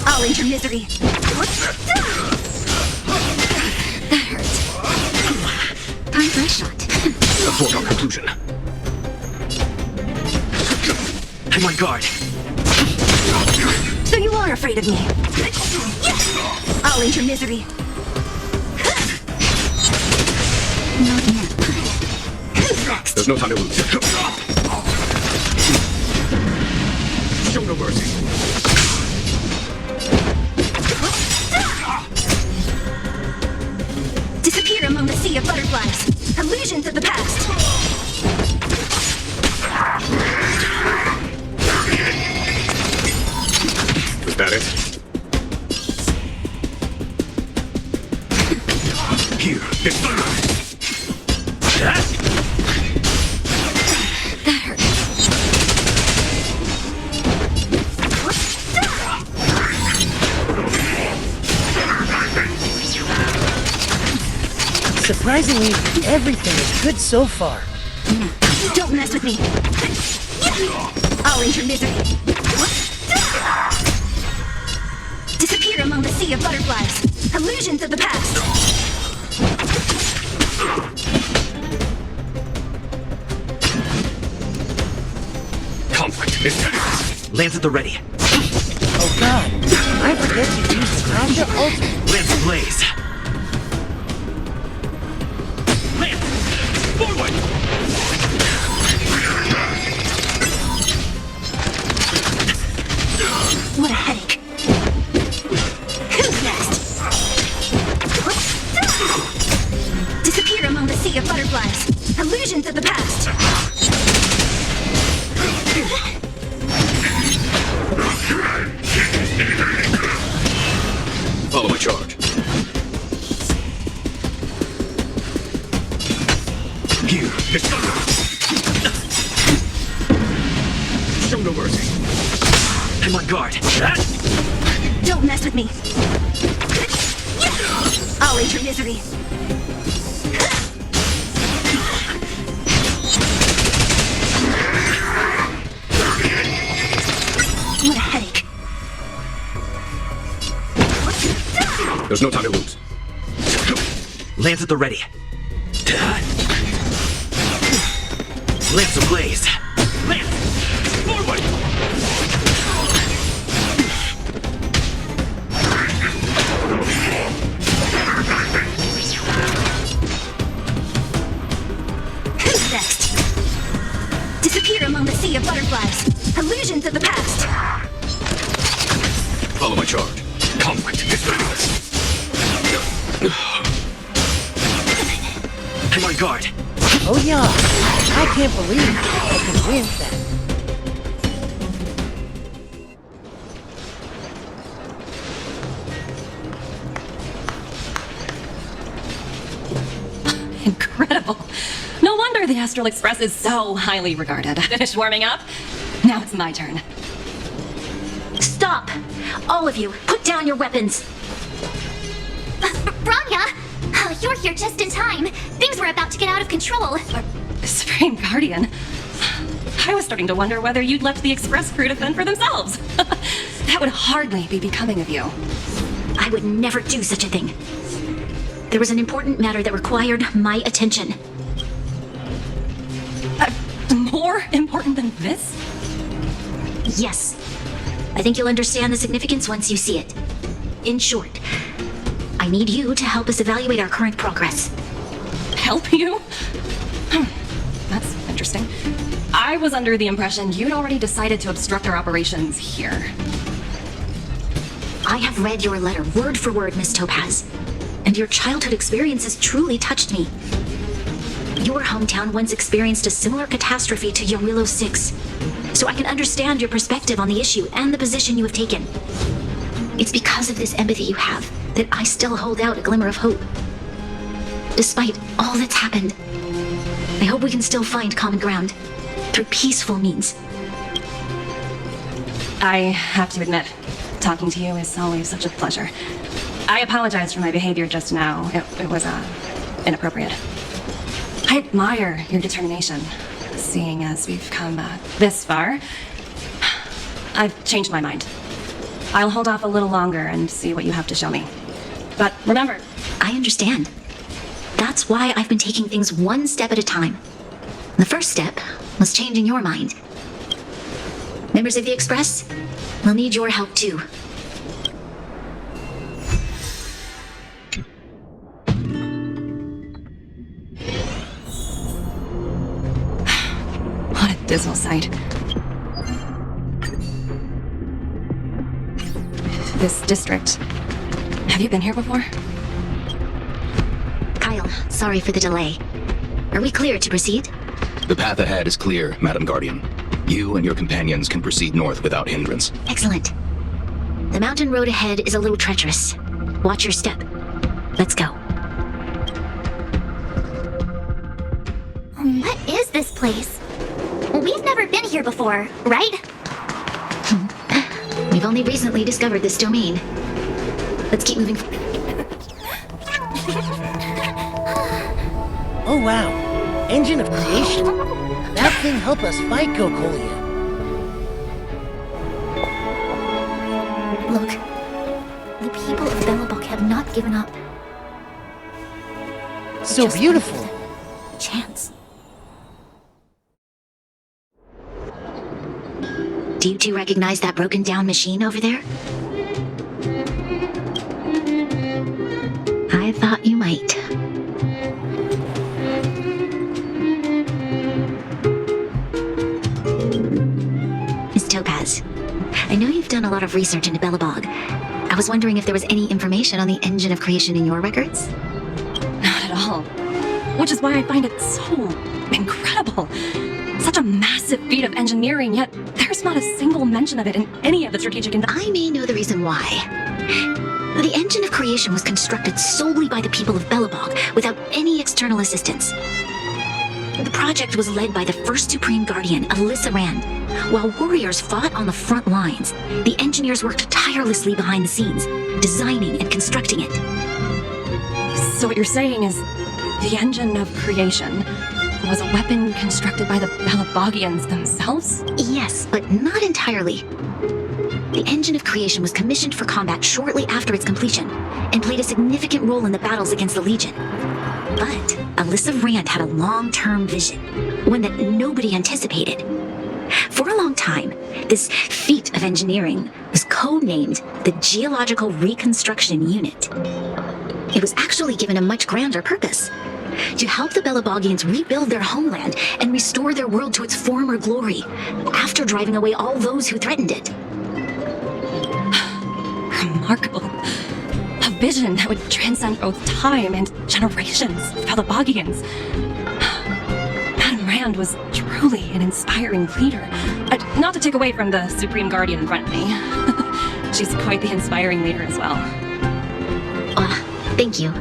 I'll end your misery. That hurt. Time for a shot. A foregone conclusion. I'm on guard. So you are afraid of me. I'll end your misery. Not yet. Who's next? There's no time to lose. Show no mercy. Disappear among the sea of butterflies. Illusions of the past. Was that it? Here, it's thunder. That hurt. Surprisingly, everything is good so far. Don't mess with me. I'll end your misery. Disappear among the sea of butterflies. Illusions of the past. Conflict is pitiless. Lands at the ready. Oh god, I forget to use the Tasha ultimate. Lands ablaze. Lance! Forward! What a headache. Who's next? Disappear among the sea of butterflies. Illusions of the past. Follow my charge. Here, it's thunder. Show no mercy. I'm on guard. Don't mess with me. I'll end your misery. What a headache. There's no time to lose. Lands at the ready. Lance ablaze. Lance! Forward! Who's next? Disappear among the sea of butterflies. Illusions of the past. Follow my charge. Conflict is pitiless. I'm on guard. Oh yeah, I can't believe I can win that. Incredible. No wonder the Astral Express is so highly regarded. Finished warming up? Now it's my turn. Stop! All of you, put down your weapons. Rania! You're here just in time. Things were about to get out of control. Supreme Guardian. I was starting to wonder whether you'd left the Express crew to fend for themselves. That would hardly be becoming of you. I would never do such a thing. There was an important matter that required my attention. More important than this? Yes. I think you'll understand the significance once you see it. In short, I need you to help us evaluate our current progress. Help you? That's interesting. I I was under the impression you'd already decided to obstruct our operations here. I have read your letter word for word, Miss Topaz, and your childhood experiences truly touched me. Your hometown once experienced a similar catastrophe to Yarillo 6, so I can understand your perspective on the issue and the position you have taken. It's because of this empathy you have that I still hold out a glimmer of hope. Despite all that's happened, I hope we can still find common ground through peaceful means. I have to admit, talking to you is always such a pleasure. I apologize for my behavior just now. It was inappropriate. I admire your determination, seeing as we've come this far. I've changed my mind. I'll hold off a little longer and see what you have to show me. But remember, I understand. That's why I've been taking things one step at a time. The first step was changing your mind. Members of the Express, we'll need your help too. what a dismal sight. This district. Have you been here before? Kyle, sorry for the delay. Are we clear to proceed? The path ahead is clear, Madam Guardian. You and your companions can proceed north without hindrance. Excellent. The mountain road ahead is a little treacherous. Watch your step. Let's go. What is this place? We've never been here before, right? We've only recently discovered this domain. Let's keep moving. Oh wow, engine of creation. That thing helped us fight Gokolia. Look, the people of Belobog have not given up. So beautiful. Chance. Do you two recognize that broken down machine over there? I thought you might. Miss Topaz, I know you've done a lot of research into Belobog. I was wondering if there was any information on the engine of creation in your records? Not at all. Which is why I find it so incredible. Such a massive feat of engineering, yet there's not a single mention of it in any of the strategic I may know the reason why. The engine of creation was constructed solely by the people of Belobog, without any external assistance. The project was led by the first Supreme Guardian, Alyssa Rand. While warriors fought on the front lines, the engineers worked tirelessly behind the scenes, designing and constructing it. So what you're saying is, the engine of creation was a weapon constructed by the Belabogians themselves? Yes, but not entirely. The engine of creation was commissioned for combat shortly after its completion, and played a significant role in the battles against the Legion. But Alyssa Rand had a long-term vision, one that nobody anticipated. For a long time, this feat of engineering was codenamed the Geological Reconstruction Unit. It was actually given a much grander purpose: to help the Belabogians rebuild their homeland and restore their world to its former glory, after driving away all those who threatened it. Remarkable. A vision that would transcend both time and generations of Belabogians. Madame Rand was truly an inspiring leader. Not to take away from the Supreme Guardian in front of me. She's quite the inspiring leader as well. Thank you.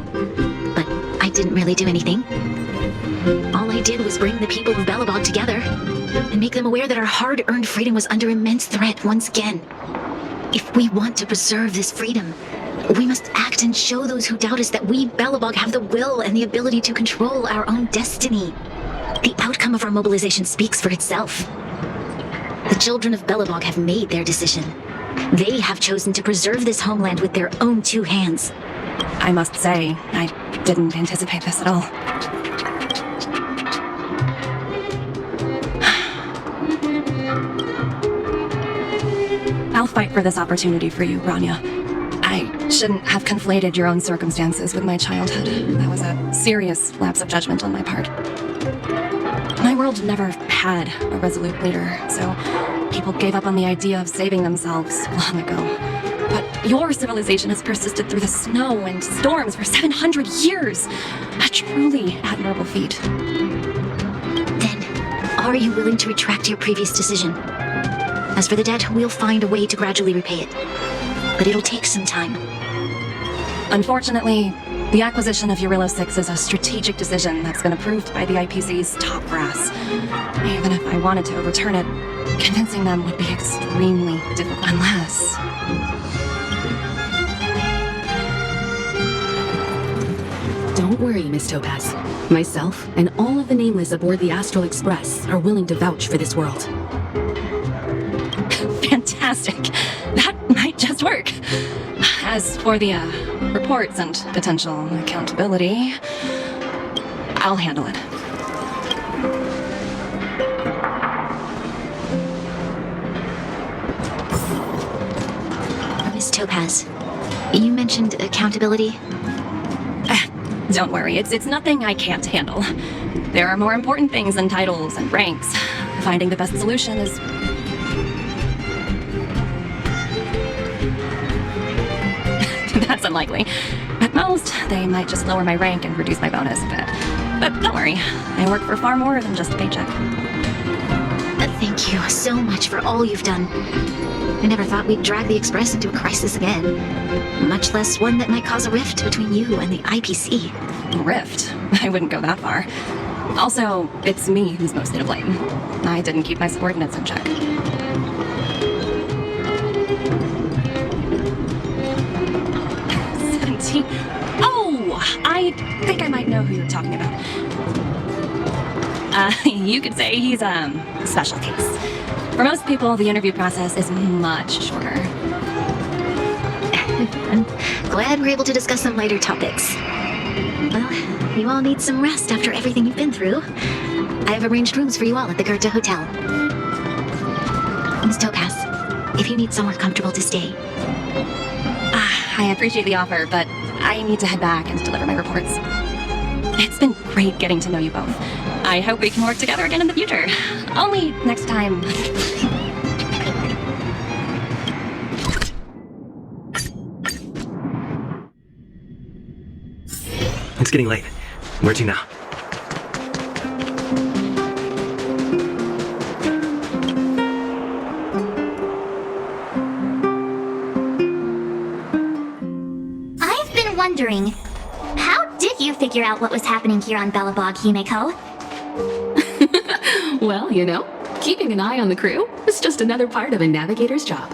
But I didn't really do anything. All I did was bring the people of Belobog together and make them aware that our hard-earned freedom was under immense threat once again. If we want to preserve this freedom, we must act and show those who doubt us that we, Belobog, have the will and the ability to control our own destiny. The outcome of our mobilization speaks for itself. The children of Belobog have made their decision. They have chosen to preserve this homeland with their own two hands. I must say, I didn't anticipate this at all. I'll fight for this opportunity for you, Rania. I shouldn't have conflated your own circumstances with my childhood. That was a serious lapse of judgment on my part. My world world never had a resolute leader, so people gave up on the idea of saving themselves long ago. But your civilization has persisted through the snow and storms for 700 years. A truly admirable feat. Then, are you willing to retract your previous decision? As for the debt, we'll find a way to gradually repay it. But it'll take some time. Unfortunately, the acquisition of Urilla 6 is a strategic decision that's been approved by the IPC's top brass. Even if I wanted to overturn it, convincing them would be extremely difficult unless... Don't worry, Miss Topaz. Myself and all of the Nameless aboard the Astral Express are willing to vouch for this world. Fantastic. That might just work. As for the reports and potential accountability, I'll handle it. Miss Topaz, you mentioned accountability. Don't worry, it's nothing I can't handle. There are more important things than titles and ranks. Finding the best solution is... That's unlikely. At most, they might just lower my rank and reduce my bonus a bit. But don't worry, I work for far more than just a paycheck. Thank you so much for all you've done. I never thought we'd drag the Express into a crisis again. Much less one that might cause a rift between you and the IPC. Rift? I wouldn't go that far. Also, it's me who's mostly to blame. I didn't keep my subordinates in check. Oh! I think I might know who you're talking about. You could say he's a special case. For most people, the interview process is much shorter. I'm glad we're able to discuss some lighter topics. Well, you all need some rest after everything you've been through. I have arranged rooms for you all at the Goethe Hotel. Miss Topaz, if you need somewhere comfortable to stay. I appreciate the offer, but I need to head back and deliver my reports. It's been great getting to know you both. I hope we can work together again in the future. Only next time. It's getting late. Where to now? I've been wondering, how did you figure out what was happening here on Belobog, Himeko? Well, you know, keeping an eye on the crew is just another part of a navigator's job.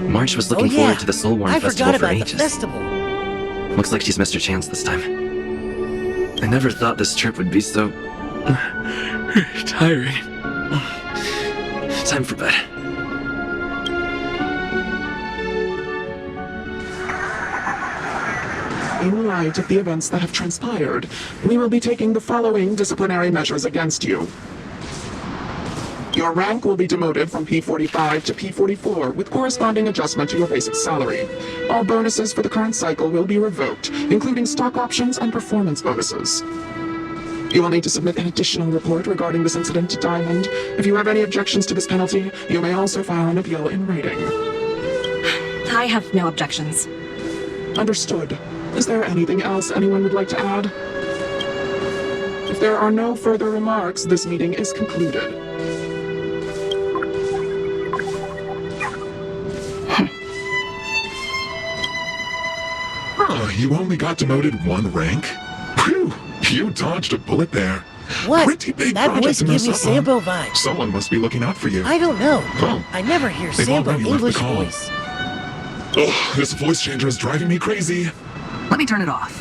March was looking forward to the Soulworn Festival for I forgot about ages. the festival. Looks like she's missed her chance this time. I never thought this trip would be so... tiring. Time for bed. In light of the events that have transpired, we will be taking the following disciplinary measures against you. Your rank will be demoted from P45 to P44 with corresponding adjustment to your basic salary. All bonuses for the current cycle will be revoked, including stock options and performance bonuses. You will need to submit an additional report regarding this incident to Diamond. If you have any objections to this penalty, you may also file an appeal in writing. I have no objections. Understood. Is there anything else anyone would like to add? If there are no further remarks, this meeting is concluded. You only got demoted one rank? Whew, you dodged a bullet there. What? Pretty big That project voice to gives mess me up Sambo on. vibes. Someone must be looking out for you. I don't know. Oh. I never hear They've Sambo already left the English call. voice. Ugh, this voice changer is driving me crazy. Let me turn it off.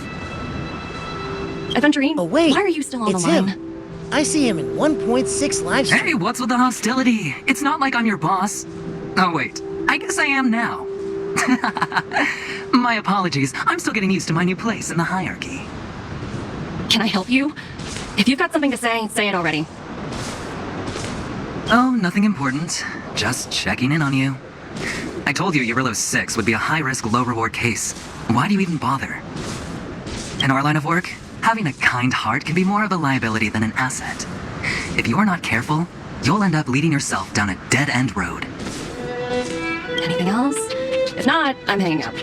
Aventurine, oh, wait. Why are you still on it's the line? Him. I see him in 1.6 live stream. Hey, what's with the hostility? It's not like I'm your boss. Oh, wait. I guess I am now. My apologies. I'm still getting used to my new place in the hierarchy. Can I help you? If you've got something to say it already. Oh, nothing important. Just checking in on you. I told you Eurillo 6 would be a high-risk, low-reward case. Why do you even bother? In our line of work, having a kind heart can be more of a liability than an asset. If you're not careful, you'll end up leading yourself down a dead-end road. Anything else? If not, I'm hanging up.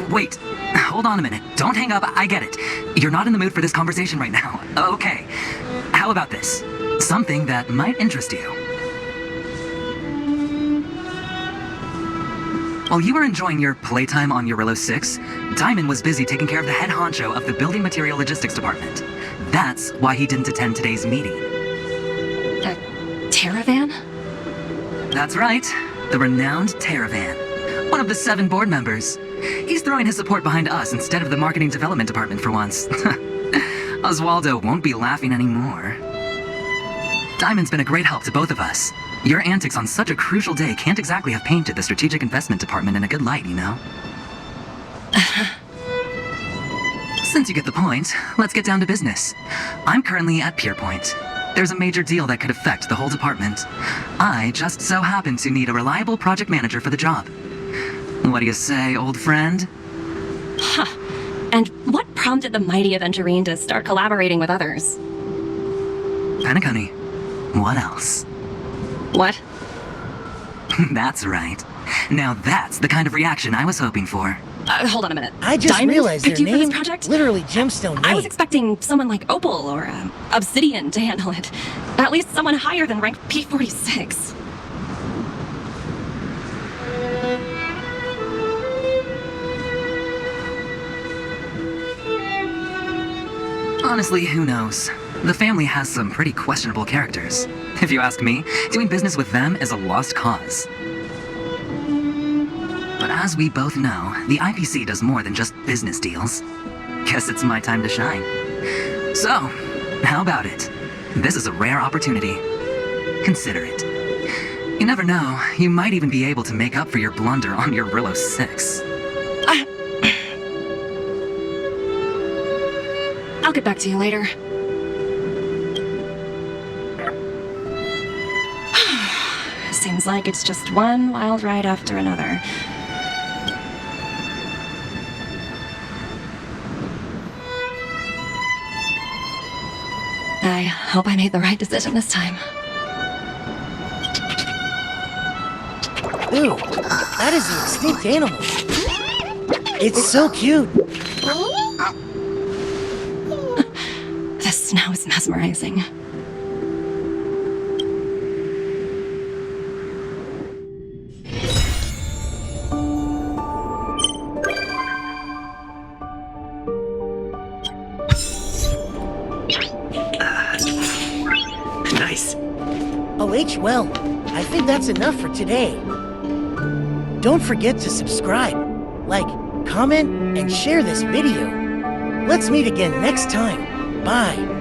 Wait, hold on a minute. Don't hang up, I get it. You're not in the mood for this conversation right now. Okay, how about this? Something that might interest you. While you were enjoying your playtime on Eurillo 6, Diamond was busy taking care of the head honcho of the Building Material Logistics Department. That's why he didn't attend today's meeting. Terravan? That's right, the renowned Terravan. One of the 7 board members. He's throwing his support behind us instead of the Marketing Development Department for once. Oswaldo won't be laughing anymore. Diamond's been a great help to both of us. Your antics on such a crucial day can't exactly have painted the Strategic Investment Department in a good light, you know? Since you get the point, let's get down to business. I'm currently at Pierpoint. There's a major deal that could affect the whole department. I just so happen to need a reliable project manager for the job. What do you say, old friend? Huh. And what prompted the mighty Aventurine to start collaborating with others? Penacony. What else? What? That's right. Now that's the kind of reaction I was hoping for. Hold on a minute. I just Diamond realized picked their you for this name, project? literally gemstone name. I was expecting someone like Opal or Obsidian to handle it. At least someone higher than rank P46. Honestly, who knows? The family has some pretty questionable characters. If you ask me, doing business with them is a lost cause. But as we both know, the IPC does more than just business deals. Guess it's my time to shine. So, how about it? This is a rare opportunity. Consider it. You never know, you might even be able to make up for your blunder on your Eurillo 6. I'll get back to you later. Seems like it's just one wild ride after another. I hope I made the right decision this time. Ooh, that is an extinct animal. It's so cute. The snow is mesmerizing. Nice. OH, well, I think that's enough for today. Don't forget to subscribe, like, comment, and share this video. Let's meet again next time. Bye.